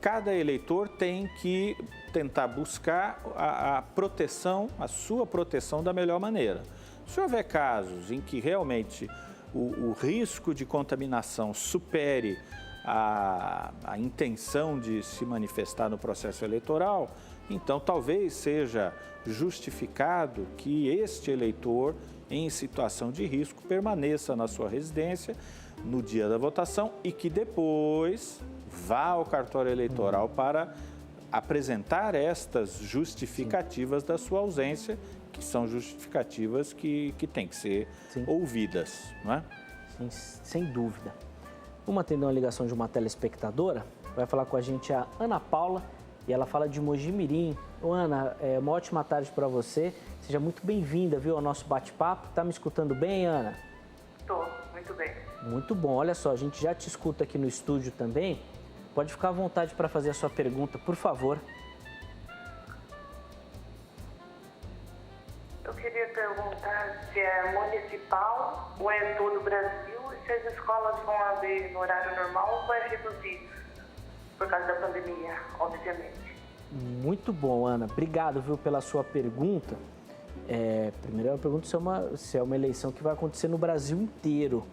Cada eleitor tem que tentar buscar a proteção, a sua proteção da melhor maneira. Se houver casos em que realmente o risco de contaminação supere a intenção de se manifestar no processo eleitoral, então talvez seja justificado que este eleitor, em situação de risco, permaneça na sua residência no dia da votação e que depois vá ao cartório eleitoral para apresentar estas justificativas da sua ausência, que são justificativas que têm que ser ouvidas, não é? Sim, sem dúvida. Vamos atender uma ligação de uma telespectadora. Vai falar com a gente a Ana Paula e ela fala de Mojimirim. Ô, Ana, uma ótima tarde para você. Seja muito bem-vinda, viu, ao nosso bate-papo. Tá me escutando bem, Ana? Estou, muito bem. Muito bom. Olha só, a gente já te escuta aqui no estúdio também. Pode ficar à vontade para fazer a sua pergunta, por favor. Eu queria perguntar se é municipal ou é todo o Brasil e se as escolas vão abrir no horário normal ou vai reduzir por causa da pandemia, obviamente. Muito bom, Ana. Obrigado, viu, pela sua pergunta. Primeiro eu pergunto se é uma eleição que vai acontecer no Brasil inteiro.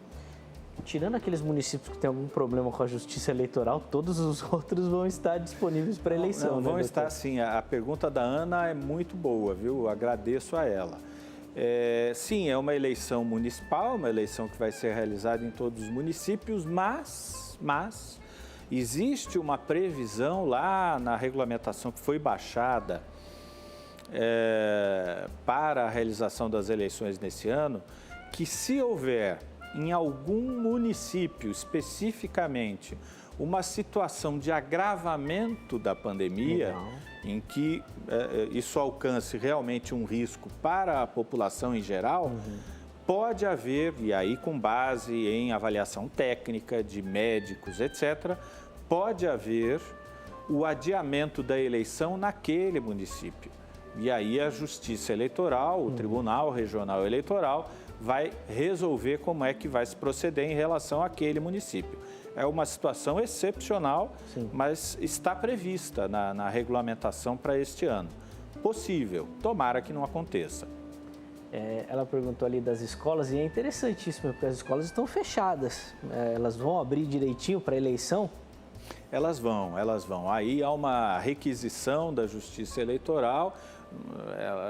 Tirando aqueles municípios que têm algum problema com a justiça eleitoral, todos os outros vão estar disponíveis para eleição. Não, vão estar sim. A pergunta da Ana é muito boa, viu? Agradeço a ela. Sim, é uma eleição municipal, uma eleição que vai ser realizada em todos os municípios, mas existe uma previsão lá na regulamentação que foi baixada para a realização das eleições nesse ano, que se houver em algum município especificamente uma situação de agravamento da pandemia, em que isso alcance realmente um risco para a população em geral, pode haver, e aí com base em avaliação técnica de médicos, etc., pode haver o adiamento da eleição naquele município. E aí a Justiça Eleitoral, o Tribunal Regional Eleitoral, vai resolver como é que vai se proceder em relação àquele município. É uma situação excepcional, mas está prevista na regulamentação para este ano. Possível, tomara que não aconteça. Ela perguntou ali das escolas e é interessantíssimo, porque as escolas estão fechadas. Elas vão abrir direitinho para a eleição? Elas vão. Aí há uma requisição da Justiça Eleitoral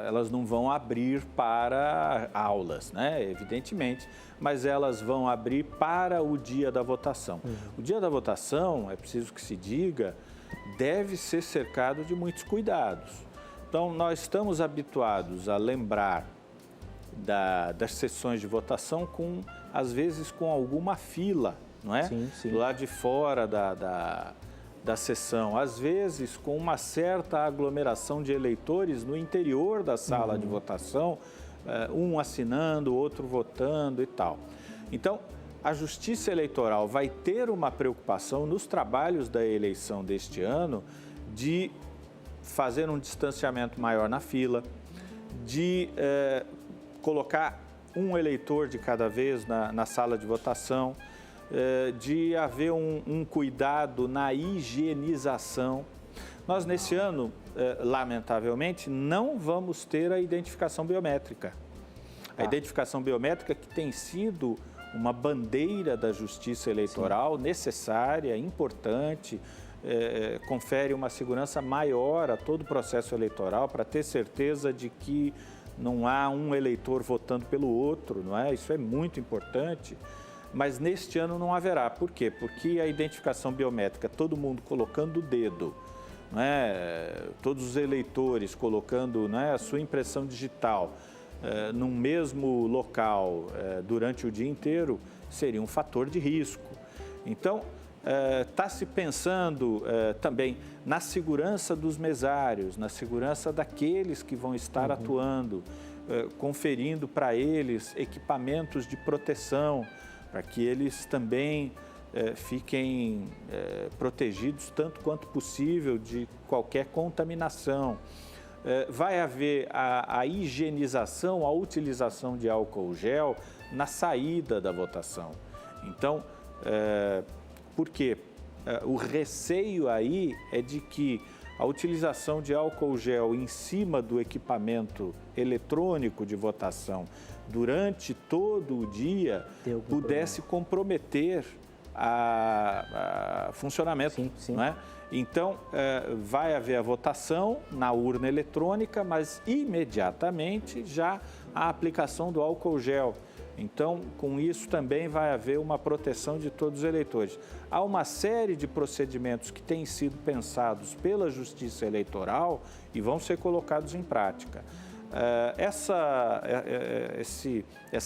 elas não vão abrir para aulas, né? Evidentemente, mas elas vão abrir para o dia da votação. O dia da votação, é preciso que se diga, deve ser cercado de muitos cuidados. Então, nós estamos habituados a lembrar das sessões de votação às vezes com alguma fila, não é? Sim, sim. Do lado de fora da sessão, às vezes com uma certa aglomeração de eleitores no interior da sala de votação, um assinando, outro votando e tal. Então, a Justiça Eleitoral vai ter uma preocupação nos trabalhos da eleição deste ano de fazer um distanciamento maior na fila, de colocar um eleitor de cada vez na sala de votação, de haver um cuidado na higienização. Nós, nesse ano, lamentavelmente, não vamos ter a identificação biométrica. A identificação biométrica que tem sido uma bandeira da Justiça Eleitoral, necessária, importante, confere uma segurança maior a todo o processo eleitoral para ter certeza de que não há um eleitor votando pelo outro, não é? Isso é muito importante. Mas neste ano não haverá. Por quê? Porque a identificação biométrica, todo mundo colocando o dedo, não é? Todos os eleitores colocando, não é, a sua impressão digital num mesmo local durante o dia inteiro, seria um fator de risco. Então, está se pensando também na segurança dos mesários, na segurança daqueles que vão estar atuando, conferindo para eles equipamentos de proteção, para que eles também fiquem protegidos tanto quanto possível de qualquer contaminação. Vai haver a higienização, a utilização de álcool gel na saída da votação. Então, por quê? O receio aí é de que a utilização de álcool gel em cima do equipamento eletrônico de votação durante todo o dia pudesse comprometer o funcionamento. Sim, sim. Não é? Então, vai haver a votação na urna eletrônica, mas imediatamente já a aplicação do álcool gel. Então, com isso também vai haver uma proteção de todos os eleitores. Há uma série de procedimentos que têm sido pensados pela Justiça Eleitoral e vão ser colocados em prática. Essa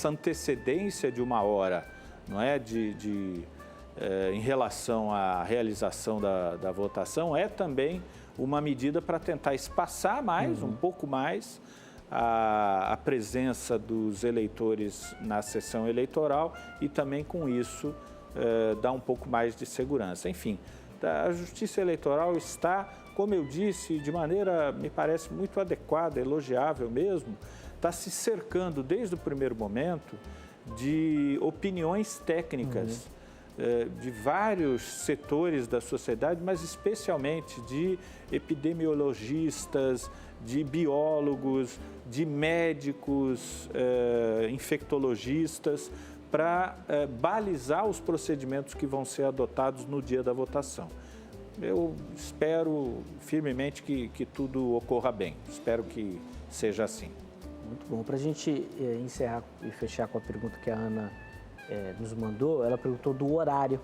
antecedência de uma hora, não é, em relação à realização da votação, é também uma medida para tentar espaçar mais, um pouco mais, a presença dos eleitores na sessão eleitoral e também, com isso, dar um pouco mais de segurança. Enfim, a Justiça Eleitoral está, como eu disse, de maneira, me parece, muito adequada, elogiável mesmo, está se cercando desde o primeiro momento de opiniões técnicas de vários setores da sociedade, mas especialmente de epidemiologistas, de biólogos, de médicos, infectologistas, para balizar os procedimentos que vão ser adotados no dia da votação. Eu espero firmemente que tudo ocorra bem, espero que seja assim. Muito bom. Para a gente encerrar e fechar com a pergunta que a Ana nos mandou, ela perguntou do horário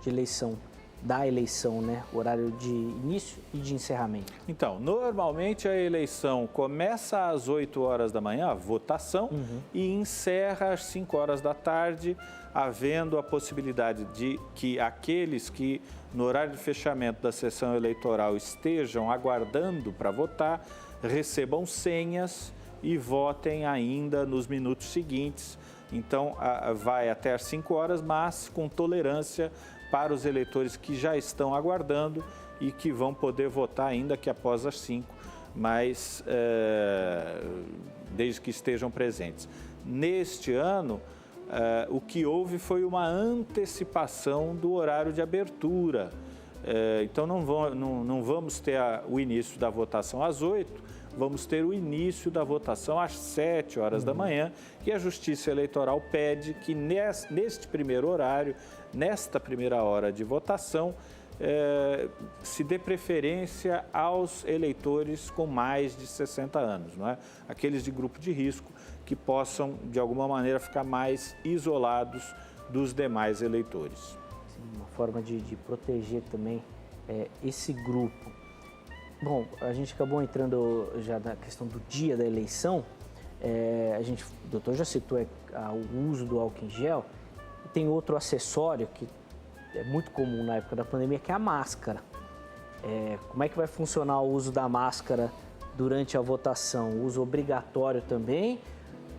de eleição, da eleição, né? O horário de início e de encerramento. Então, normalmente a eleição começa às 8 horas da manhã, a votação, e encerra às 5 horas da tarde, havendo a possibilidade de que aqueles que no horário de fechamento da sessão eleitoral estejam aguardando para votar, recebam senhas e votem ainda nos minutos seguintes. Então, vai até às 5 horas, mas com tolerância para os eleitores que já estão aguardando e que vão poder votar ainda que após as 5, mas desde que estejam presentes. Neste ano, o que houve foi uma antecipação do horário de abertura. Então, não vamos ter o início da votação às 8, vamos ter o início da votação às 7 horas da manhã, e a Justiça Eleitoral pede que neste primeiro horário, nesta primeira hora de votação, se dê preferência aos eleitores com mais de 60 anos, não é? Aqueles de grupo de risco que possam, de alguma maneira, ficar mais isolados dos demais eleitores. Sim, uma forma de proteger também esse grupo. Bom, a gente acabou entrando já na questão do dia da eleição. O doutor já citou o uso do álcool em gel. Tem outro acessório que é muito comum na época da pandemia, que é a máscara. Como é que vai funcionar o uso da máscara durante a votação? O uso obrigatório também?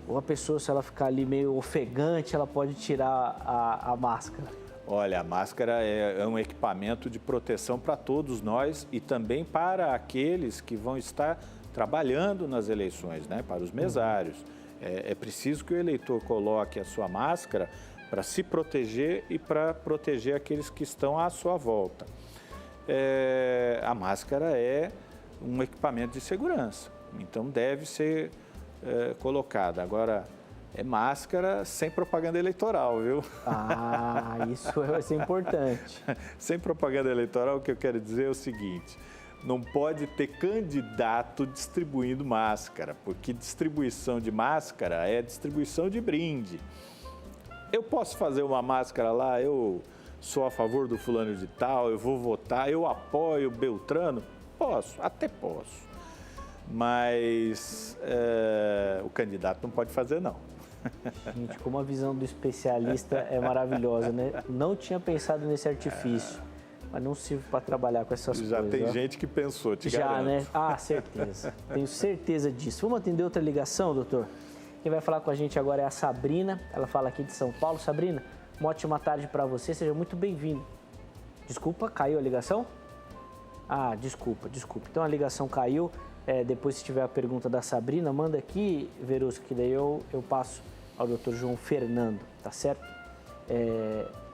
Ou a pessoa, se ela ficar ali meio ofegante, ela pode tirar a máscara? Olha, a máscara é um equipamento de proteção para todos nós e também para aqueles que vão estar trabalhando nas eleições, né? Para os mesários. É preciso que o eleitor coloque a sua máscara para se proteger e para proteger aqueles que estão à sua volta. A máscara é um equipamento de segurança, então deve ser colocada. Agora, é máscara sem propaganda eleitoral, viu? Isso vai ser importante. Sem propaganda eleitoral, o que eu quero dizer é o seguinte: não pode ter candidato distribuindo máscara, porque distribuição de máscara é distribuição de brinde. Eu posso fazer uma máscara lá, eu sou a favor do fulano de tal, eu vou votar, eu apoio Beltrano? Posso, até posso. Mas o candidato não pode fazer, não. Gente, como a visão do especialista é maravilhosa, né? Não tinha pensado nesse artifício, mas não sirvo para trabalhar com essas coisas. Já tem gente que pensou, te garanto. Já, né? Certeza. Tenho certeza disso. Vamos atender outra ligação, doutor? Quem vai falar com a gente agora é a Sabrina. Ela fala aqui de São Paulo. Sabrina, uma ótima tarde para você. Seja muito bem-vindo. Desculpa, caiu a ligação? Desculpa. Então a ligação caiu. Depois, se tiver a pergunta da Sabrina, manda aqui, Verusca, que daí eu passo ao doutor João Fernando, tá certo?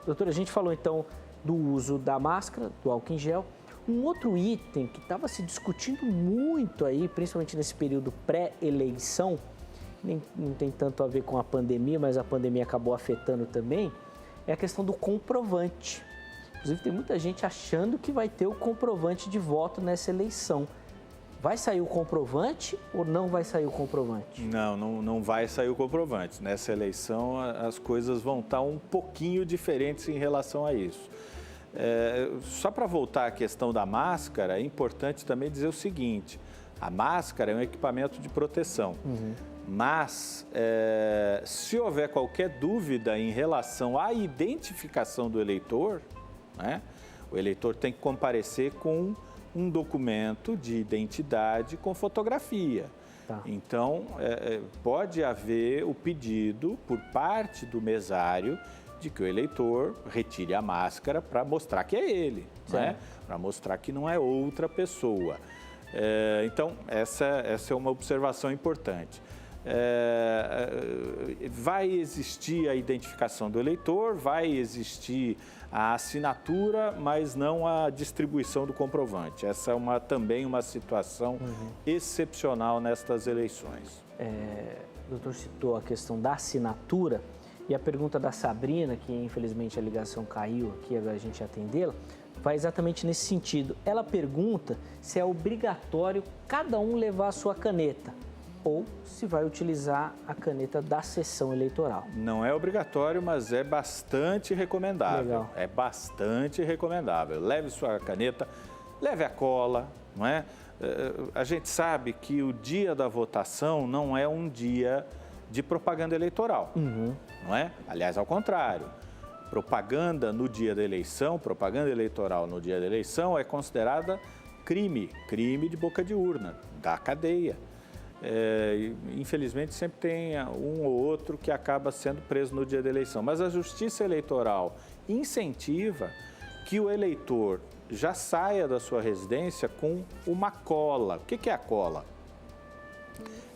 Doutor, a gente falou então do uso da máscara, do álcool em gel. Um outro item que estava se discutindo muito aí, principalmente nesse período pré-eleição, não tem tanto a ver com a pandemia, mas a pandemia acabou afetando também, é a questão do comprovante. Inclusive, tem muita gente achando que vai ter o comprovante de voto nessa eleição. Vai sair o comprovante ou não vai sair o comprovante? Não vai sair o comprovante. Nessa eleição, as coisas vão estar um pouquinho diferentes em relação a isso. Só para voltar à questão da máscara, é importante também dizer o seguinte: a máscara é um equipamento de proteção. Mas, se houver qualquer dúvida em relação à identificação do eleitor, né, o eleitor tem que comparecer com um documento de identidade com fotografia. Tá. Então, pode haver o pedido por parte do mesário de que o eleitor retire a máscara para mostrar que é ele, né? Para mostrar que não é outra pessoa. Então, essa é uma observação importante. Vai existir a identificação do eleitor, vai existir a assinatura, mas não a distribuição do comprovante. Essa é também uma situação excepcional nestas eleições. O doutor citou a questão da assinatura e a pergunta da Sabrina, que infelizmente a ligação caiu aqui, agora a gente atendê-la, vai exatamente nesse sentido. Ela pergunta se é obrigatório cada um levar a sua caneta ou se vai utilizar a caneta da sessão eleitoral. Não é obrigatório, mas é bastante recomendável. Legal. É bastante recomendável. Leve sua caneta, leve a cola, não é? A gente sabe que o dia da votação não é um dia de propaganda eleitoral, não é? Aliás, ao contrário. Propaganda no dia da eleição, propaganda eleitoral no dia da eleição é considerada crime de boca de urna, da cadeia. Infelizmente sempre tem um ou outro que acaba sendo preso no dia da eleição, mas a Justiça Eleitoral incentiva que o eleitor já saia da sua residência com uma cola. O que é a cola?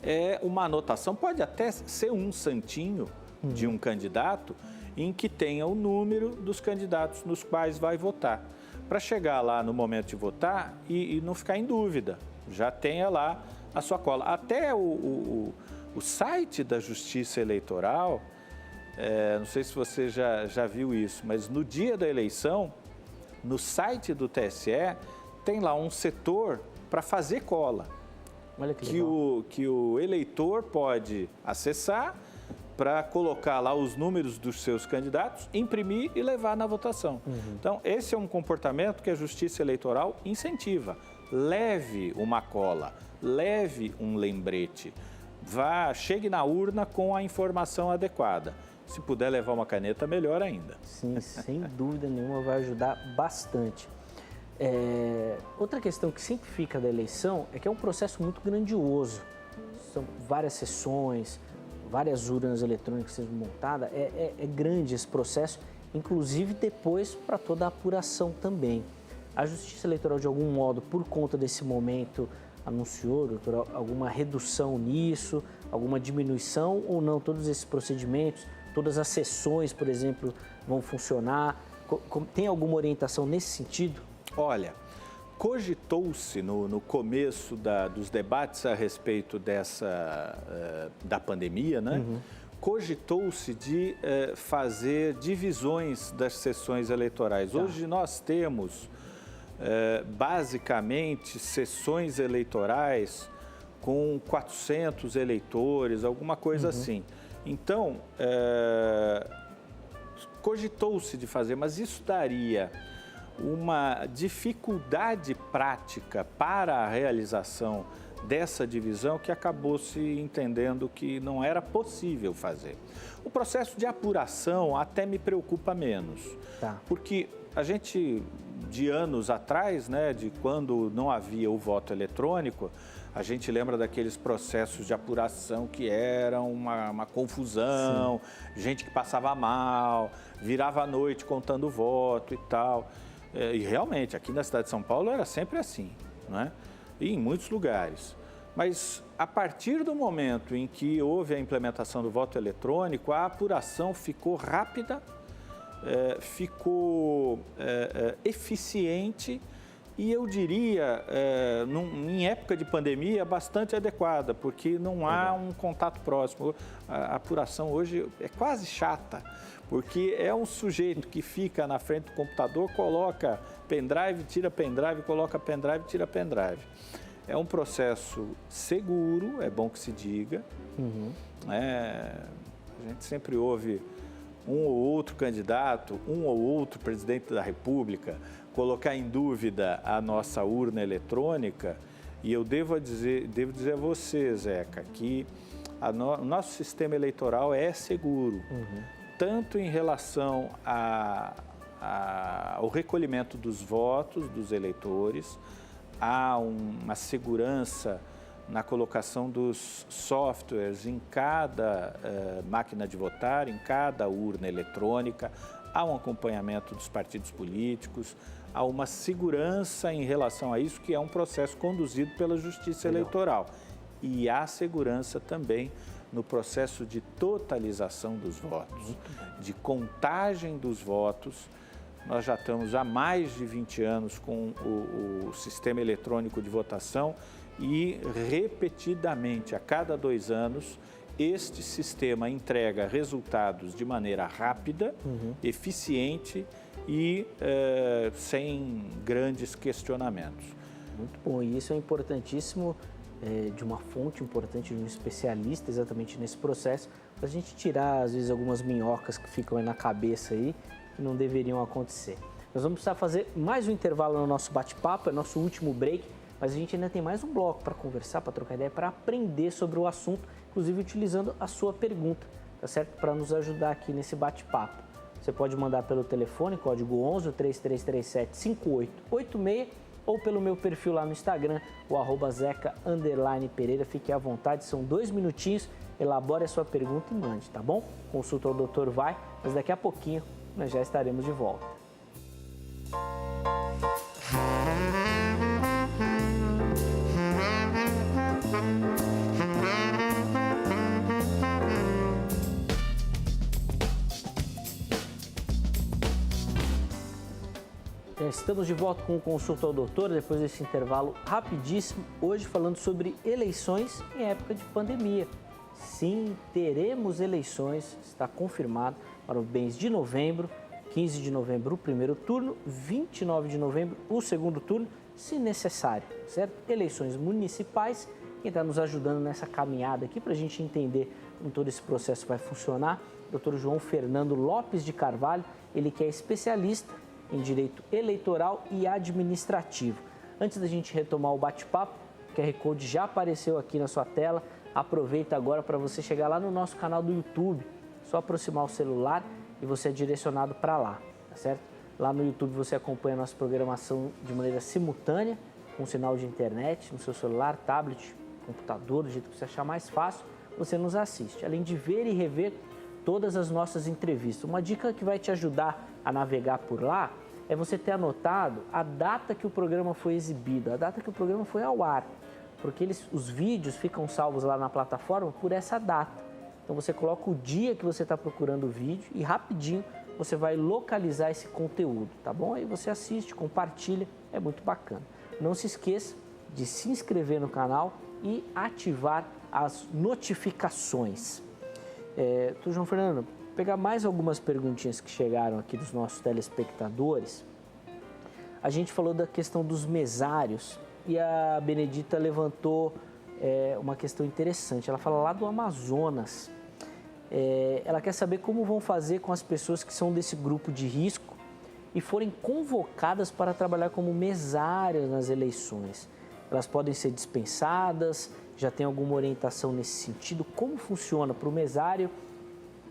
É uma anotação, pode até ser um santinho de um candidato em que tenha o número dos candidatos nos quais vai votar, para chegar lá no momento de votar e não ficar em dúvida, já tenha lá a sua cola. Até o site da Justiça Eleitoral, não sei se você já viu isso, mas no dia da eleição, No site do TSE tem lá um setor para fazer cola. Olha que legal. Que o eleitor pode acessar para colocar lá os números dos seus candidatos, imprimir e levar na votação. Então, esse é um comportamento que a Justiça Eleitoral incentiva. Leve uma cola, leve um lembrete, chegue na urna com a informação adequada. Se puder levar uma caneta, melhor ainda. Sim, sem dúvida nenhuma vai ajudar bastante. Outra questão que sempre fica da eleição é que é um processo muito grandioso. São várias sessões, várias urnas eletrônicas sendo montadas. É grande esse processo, inclusive depois para toda a apuração também. A Justiça Eleitoral, de algum modo, por conta desse momento, anunciou, doutor, alguma redução nisso, alguma diminuição ou não? Todos esses procedimentos, todas as sessões, por exemplo, vão funcionar? Tem alguma orientação nesse sentido? Olha, cogitou-se no começo dos debates a respeito da pandemia, né? Cogitou-se de fazer divisões das sessões eleitorais. Hoje nós temos, basicamente, sessões eleitorais com 400 eleitores, alguma coisa assim. Então, cogitou-se de fazer, mas isso daria uma dificuldade prática para a realização dessa divisão que acabou se entendendo que não era possível fazer. O processo de apuração até me preocupa menos, porque a gente, de anos atrás, né, de quando não havia o voto eletrônico, a gente lembra daqueles processos de apuração que eram uma confusão, gente que passava mal, virava à noite contando voto e tal. E realmente, aqui na cidade de São Paulo era sempre assim, não é? E em muitos lugares. Mas a partir do momento em que houve a implementação do voto eletrônico, a apuração ficou rápida, ficou eficiente e eu diria, em época de pandemia, bastante adequada, porque não há um contato próximo. A apuração hoje é quase chata, porque é um sujeito que fica na frente do computador, coloca pendrive, tira pendrive, coloca pendrive, tira pendrive. É um processo seguro, é bom que se diga. A gente sempre ouve um ou outro candidato, um ou outro presidente da República colocar em dúvida a nossa urna eletrônica, e eu devo dizer a você, Zeca, que o nosso sistema eleitoral é seguro, tanto em relação ao recolhimento dos votos dos eleitores, há uma segurança na colocação dos softwares em cada máquina de votar, em cada urna eletrônica, há um acompanhamento dos partidos políticos, há uma segurança em relação a isso, que é um processo conduzido pela Justiça Eleitoral. E há segurança também no processo de totalização dos votos, de contagem dos votos. Nós já estamos há mais de 20 anos com o sistema eletrônico de votação e, repetidamente, a cada 2 anos, este sistema entrega resultados de maneira rápida, eficiente e sem grandes questionamentos. Muito bom, e isso é importantíssimo, de uma fonte importante, de um especialista exatamente nesse processo, para a gente tirar, às vezes, algumas minhocas que ficam aí na cabeça aí, que não deveriam acontecer. Nós vamos precisar fazer mais um intervalo no nosso bate-papo, é nosso último break, mas a gente ainda tem mais um bloco para conversar, para trocar ideia, para aprender sobre o assunto, inclusive utilizando a sua pergunta, tá certo? Para nos ajudar aqui nesse bate-papo. Você pode mandar pelo telefone, código 11 3337 5886, ou pelo meu perfil lá no Instagram, o @zeca_pereira. Fique à vontade, são 2 minutinhos, elabore a sua pergunta e mande, tá bom? Consulta ao doutor vai, mas daqui a pouquinho nós já estaremos de volta. Estamos de volta com o Consulta ao Doutor, depois desse intervalo rapidíssimo, hoje falando sobre eleições em época de pandemia. Sim, teremos eleições, está confirmado para o mês de novembro, 15 de novembro o primeiro turno, 29 de novembro o segundo turno, se necessário, certo? Eleições municipais. Quem está nos ajudando nessa caminhada aqui para a gente entender como todo esse processo vai funcionar, Dr. João Fernando Lopes de Carvalho, ele que é especialista em direito eleitoral e administrativo. Antes da gente retomar o bate-papo, o QR Code já apareceu aqui na sua tela. Aproveita agora para você chegar lá no nosso canal do YouTube. Só aproximar o celular e você é direcionado para lá, tá certo? Lá no YouTube você acompanha a nossa programação de maneira simultânea, com sinal de internet, no seu celular, tablet, computador, do jeito que você achar mais fácil, você nos assiste. Além de ver e rever todas as nossas entrevistas. Uma dica que vai te ajudar a navegar por lá é você ter anotado a data que o programa foi exibido, a data que o programa foi ao ar, porque os vídeos ficam salvos lá na plataforma por essa data. Então você coloca o dia que você está procurando o vídeo e rapidinho você vai localizar esse conteúdo, tá bom? Aí você assiste, compartilha, é muito bacana. Não se esqueça de se inscrever no canal e ativar as notificações. Doutor João Fernando, pegar mais algumas perguntinhas que chegaram aqui dos nossos telespectadores. A gente falou da questão dos mesários e a Benedita levantou uma questão interessante. Ela fala lá do Amazonas. Ela quer saber como vão fazer com as pessoas que são desse grupo de risco e forem convocadas para trabalhar como mesárias nas eleições. Elas podem ser dispensadas? Já tem alguma orientação nesse sentido? Como funciona para o mesário,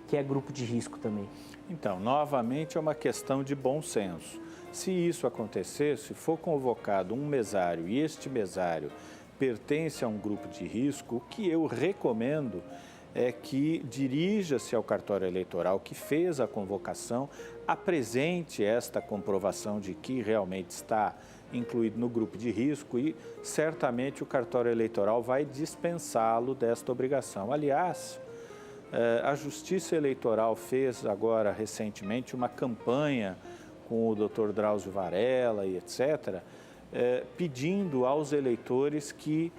que é grupo de risco também? Então, novamente, é uma questão de bom senso. Se isso acontecer, se for convocado um mesário e este mesário pertence a um grupo de risco, o que eu recomendo é que dirija-se ao cartório eleitoral que fez a convocação, apresente esta comprovação de que realmente está incluído no grupo de risco e certamente o cartório eleitoral vai dispensá-lo desta obrigação. Aliás, a Justiça Eleitoral fez agora recentemente uma campanha com o Dr. Drauzio Varela e etc., pedindo aos eleitores que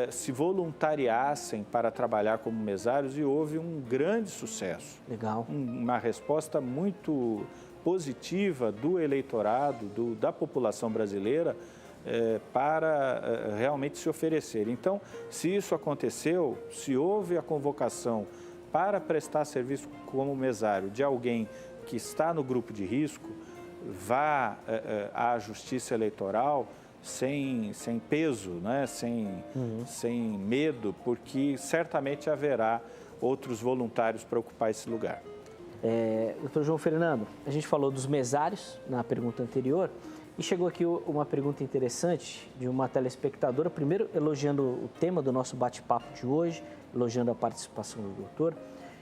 se voluntariassem para trabalhar como mesários e houve um grande sucesso. Legal. Uma resposta muito positiva do eleitorado, da população brasileira para realmente se oferecer. Então, se isso aconteceu, se houve a convocação para prestar serviço como mesário de alguém que está no grupo de risco, vá à Justiça Eleitoral sem peso, né? sem medo, porque certamente haverá outros voluntários para ocupar esse lugar. Doutor João Fernando, a gente falou dos mesários na pergunta anterior e chegou aqui uma pergunta interessante de uma telespectadora, primeiro elogiando o tema do nosso bate-papo de hoje, elogiando a participação do doutor,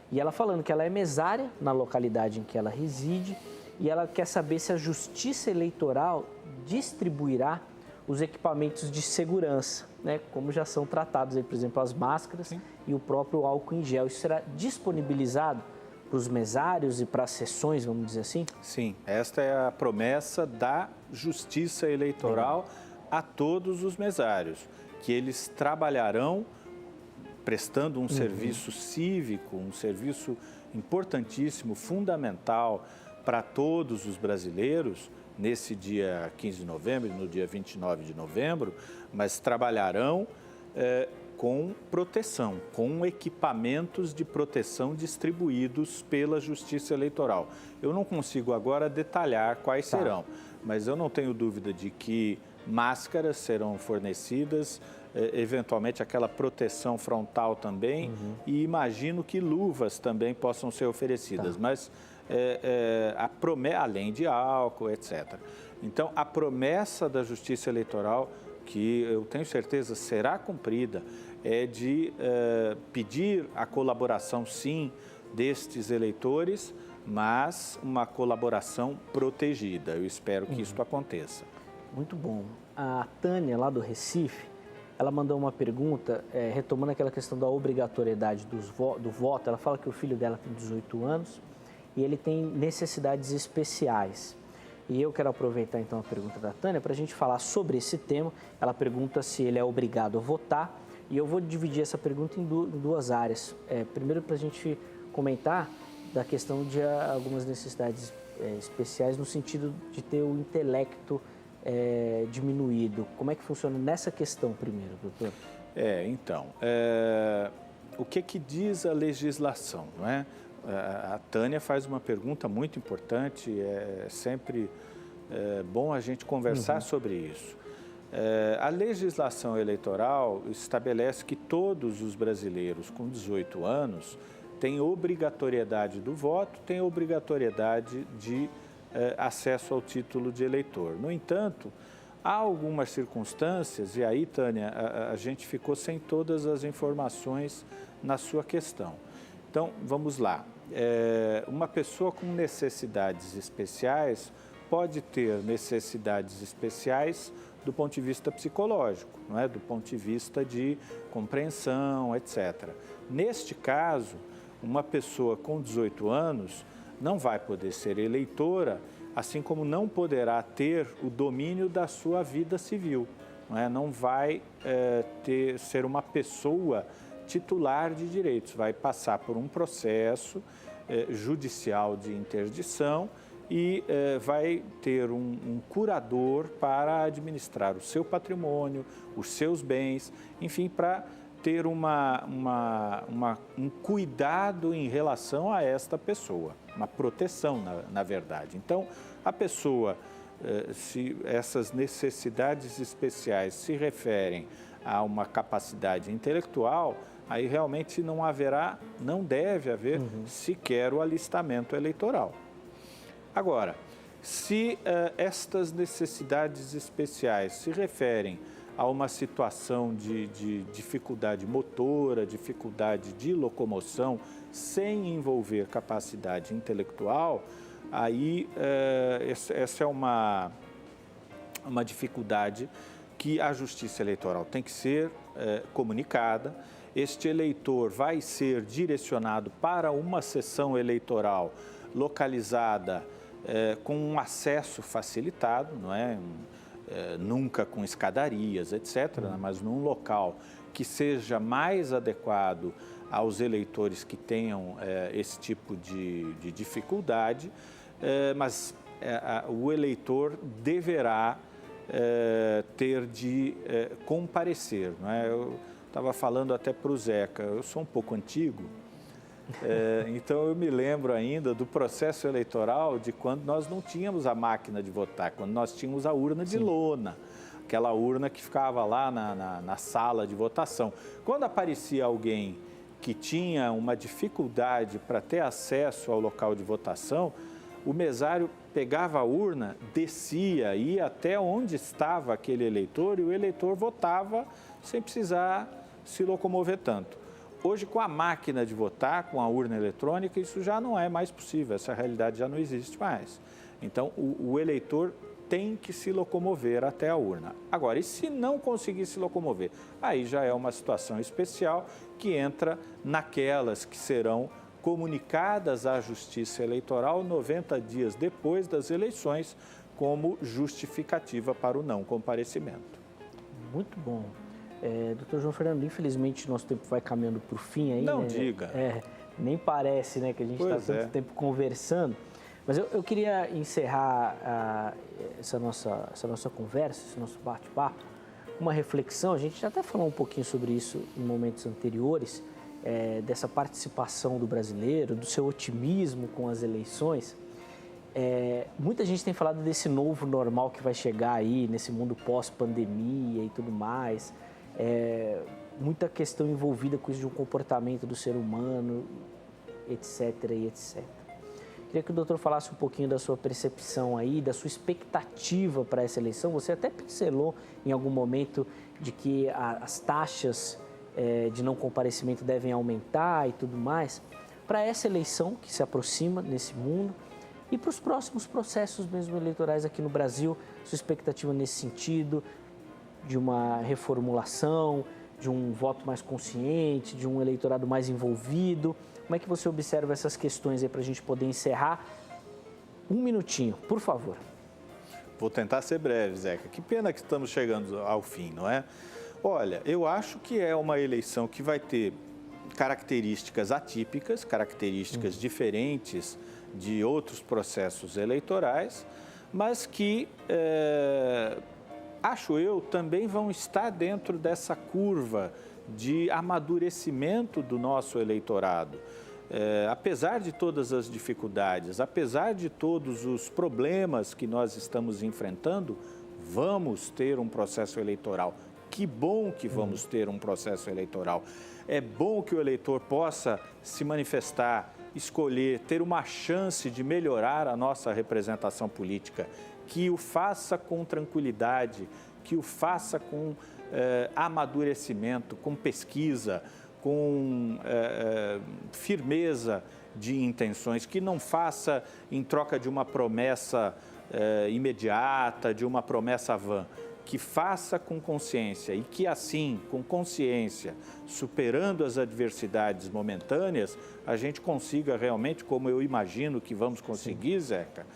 e ela falando que ela é mesária na localidade em que ela reside e ela quer saber se a Justiça Eleitoral distribuirá os equipamentos de segurança, né, como já são tratados aí, por exemplo, as máscaras Sim. e o próprio álcool em gel. Isso será disponibilizado para os mesários e para as sessões, vamos dizer assim? Sim, esta é a promessa da Justiça Eleitoral a todos os mesários, que eles trabalharão prestando um serviço cívico, um serviço importantíssimo, fundamental para todos os brasileiros, nesse dia 15 de novembro e no dia 29 de novembro, mas trabalharão com proteção, com equipamentos de proteção distribuídos pela Justiça Eleitoral. Eu não consigo agora detalhar quais serão, mas eu não tenho dúvida de que máscaras serão fornecidas, eventualmente aquela proteção frontal também, e imagino que luvas também possam ser oferecidas, mas além de álcool, etc. Então, a promessa da Justiça Eleitoral, que eu tenho certeza será cumprida, é de pedir a colaboração, sim, destes eleitores, mas uma colaboração protegida. Eu espero que isso aconteça. Muito bom. A Tânia, lá do Recife, ela mandou uma pergunta, retomando aquela questão da obrigatoriedade do voto. Ela fala que o filho dela tem 18 anos e ele tem necessidades especiais. E eu quero aproveitar, então, a pergunta da Tânia para a gente falar sobre esse tema. Ela pergunta se ele é obrigado a votar e eu vou dividir essa pergunta em duas áreas. Primeiro, para a gente comentar da questão de algumas necessidades especiais no sentido de ter o intelecto diminuído. Como é que funciona nessa questão primeiro, doutor? O que diz a legislação, não é? A Tânia faz uma pergunta muito importante, é sempre bom a gente conversar sobre isso. A legislação eleitoral estabelece que todos os brasileiros com 18 anos têm obrigatoriedade do voto, têm obrigatoriedade de acesso ao título de eleitor. No entanto, há algumas circunstâncias, e aí, Tânia, a gente ficou sem todas as informações na sua questão. Então, vamos lá. Uma pessoa com necessidades especiais pode ter necessidades especiais do ponto de vista psicológico, não é? Do ponto de vista de compreensão, etc. Neste caso, uma pessoa com 18 anos não vai poder ser eleitora, assim como não poderá ter o domínio da sua vida civil. Não vai ser uma pessoa titular de direitos, vai passar por um processo judicial de interdição e vai ter um curador para administrar o seu patrimônio, os seus bens, enfim, para ter um cuidado em relação a esta pessoa, uma proteção, na verdade. Então, a pessoa, se essas necessidades especiais se referem a uma capacidade intelectual, aí realmente não deve haver sequer o alistamento eleitoral. Agora, se estas necessidades especiais se referem a uma situação de dificuldade motora, dificuldade de locomoção, sem envolver capacidade intelectual, aí essa é uma dificuldade que a Justiça Eleitoral tem que ser comunicada. Este eleitor vai ser direcionado para uma sessão eleitoral localizada com um acesso facilitado, não é? Nunca com escadarias, etc., mas num local que seja mais adequado aos eleitores que tenham esse tipo de dificuldade, mas o eleitor deverá ter de comparecer, não é? Eu estava falando até para o Zeca, eu sou um pouco antigo, então eu me lembro ainda do processo eleitoral de quando nós não tínhamos a máquina de votar, quando nós tínhamos a urna de lona, aquela urna que ficava lá na sala de votação. Quando aparecia alguém que tinha uma dificuldade para ter acesso ao local de votação, o mesário pegava a urna, descia, ia até onde estava aquele eleitor e o eleitor votava sem precisar se locomover tanto. Hoje, com a máquina de votar, com a urna eletrônica, isso já não é mais possível, essa realidade já não existe mais. Então, o eleitor tem que se locomover até a urna. Agora, e se não conseguir se locomover? Aí já é uma situação especial que entra naquelas que serão comunicadas à Justiça Eleitoral 90 dias depois das eleições como justificativa para o não comparecimento. Muito bom. Doutor João Fernando, infelizmente nosso tempo vai caminhando para o fim aí. Não diga. Nem parece, né, que a gente está tanto tempo conversando. Mas eu queria encerrar essa nossa conversa, esse nosso bate-papo, uma reflexão. A gente já até falou um pouquinho sobre isso em momentos anteriores, dessa participação do brasileiro, do seu otimismo com as eleições. Muita gente tem falado desse novo normal que vai chegar aí, nesse mundo pós-pandemia e tudo mais. Muita questão envolvida com isso de um comportamento do ser humano, etc. e etc. Queria que o doutor falasse um pouquinho da sua percepção aí, da sua expectativa para essa eleição. Você até pincelou em algum momento de que as taxas de não comparecimento devem aumentar e tudo mais. Para essa eleição que se aproxima nesse mundo e para os próximos processos mesmo eleitorais aqui no Brasil, sua expectativa nesse sentido, de uma reformulação, de um voto mais consciente, de um eleitorado mais envolvido. Como é que você observa essas questões aí para a gente poder encerrar? Um minutinho, por favor. Vou tentar ser breve, Zeca. Que pena que estamos chegando ao fim, não é? Olha, eu acho que é uma eleição que vai ter características atípicas, características diferentes de outros processos eleitorais, mas que, acho eu, também vão estar dentro dessa curva de amadurecimento do nosso eleitorado. Apesar de todas as dificuldades, apesar de todos os problemas que nós estamos enfrentando, vamos ter um processo eleitoral. Que bom que vamos ter um processo eleitoral. É bom que o eleitor possa se manifestar, escolher, ter uma chance de melhorar a nossa representação política, que o faça com tranquilidade, que o faça com amadurecimento, com pesquisa, com firmeza de intenções, que não faça em troca de uma promessa imediata, de uma promessa vã, que faça com consciência e que assim, com consciência, superando as adversidades momentâneas, a gente consiga realmente, como eu imagino que vamos conseguir, Zeca,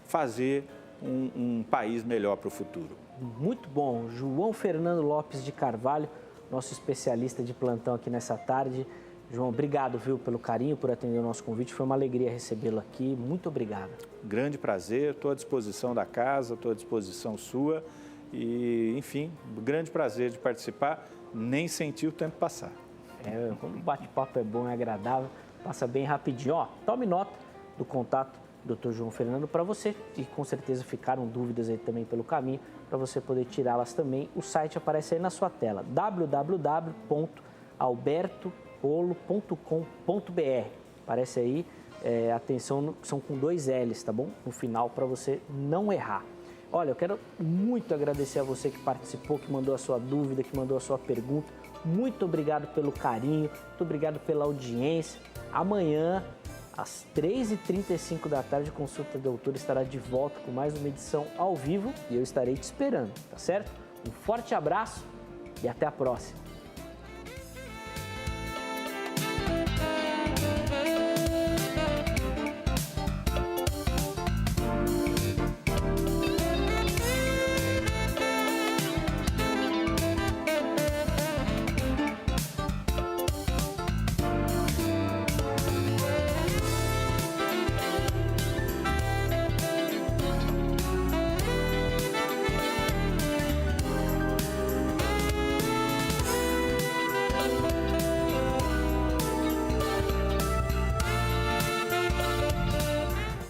fazer um país melhor para o futuro. Muito bom. João Fernando Lopes de Carvalho, nosso especialista de plantão aqui nessa tarde. João, obrigado, viu, pelo carinho, por atender o nosso convite. Foi uma alegria recebê-lo aqui. Muito obrigado. Grande prazer, estou à disposição da casa, estou à disposição sua. E, enfim, grande prazer de participar. Nem senti o tempo passar. Quando o bate-papo é bom e agradável, passa bem rapidinho. Ó, tome nota do contato do Dr. João Fernando para você, e com certeza ficaram dúvidas aí também pelo caminho, para você poder tirá-las também. O site aparece aí na sua tela, www.albertopolo.com.br. Aparece aí, atenção, são com 2 L's, tá bom? No final, para você não errar. Olha, eu quero muito agradecer a você que participou, que mandou a sua dúvida, que mandou a sua pergunta. Muito obrigado pelo carinho, muito obrigado pela audiência. Amanhã, às 3h35 da tarde, a Consulta Doutor estará de volta com mais uma edição ao vivo e eu estarei te esperando, tá certo? Um forte abraço e até a próxima.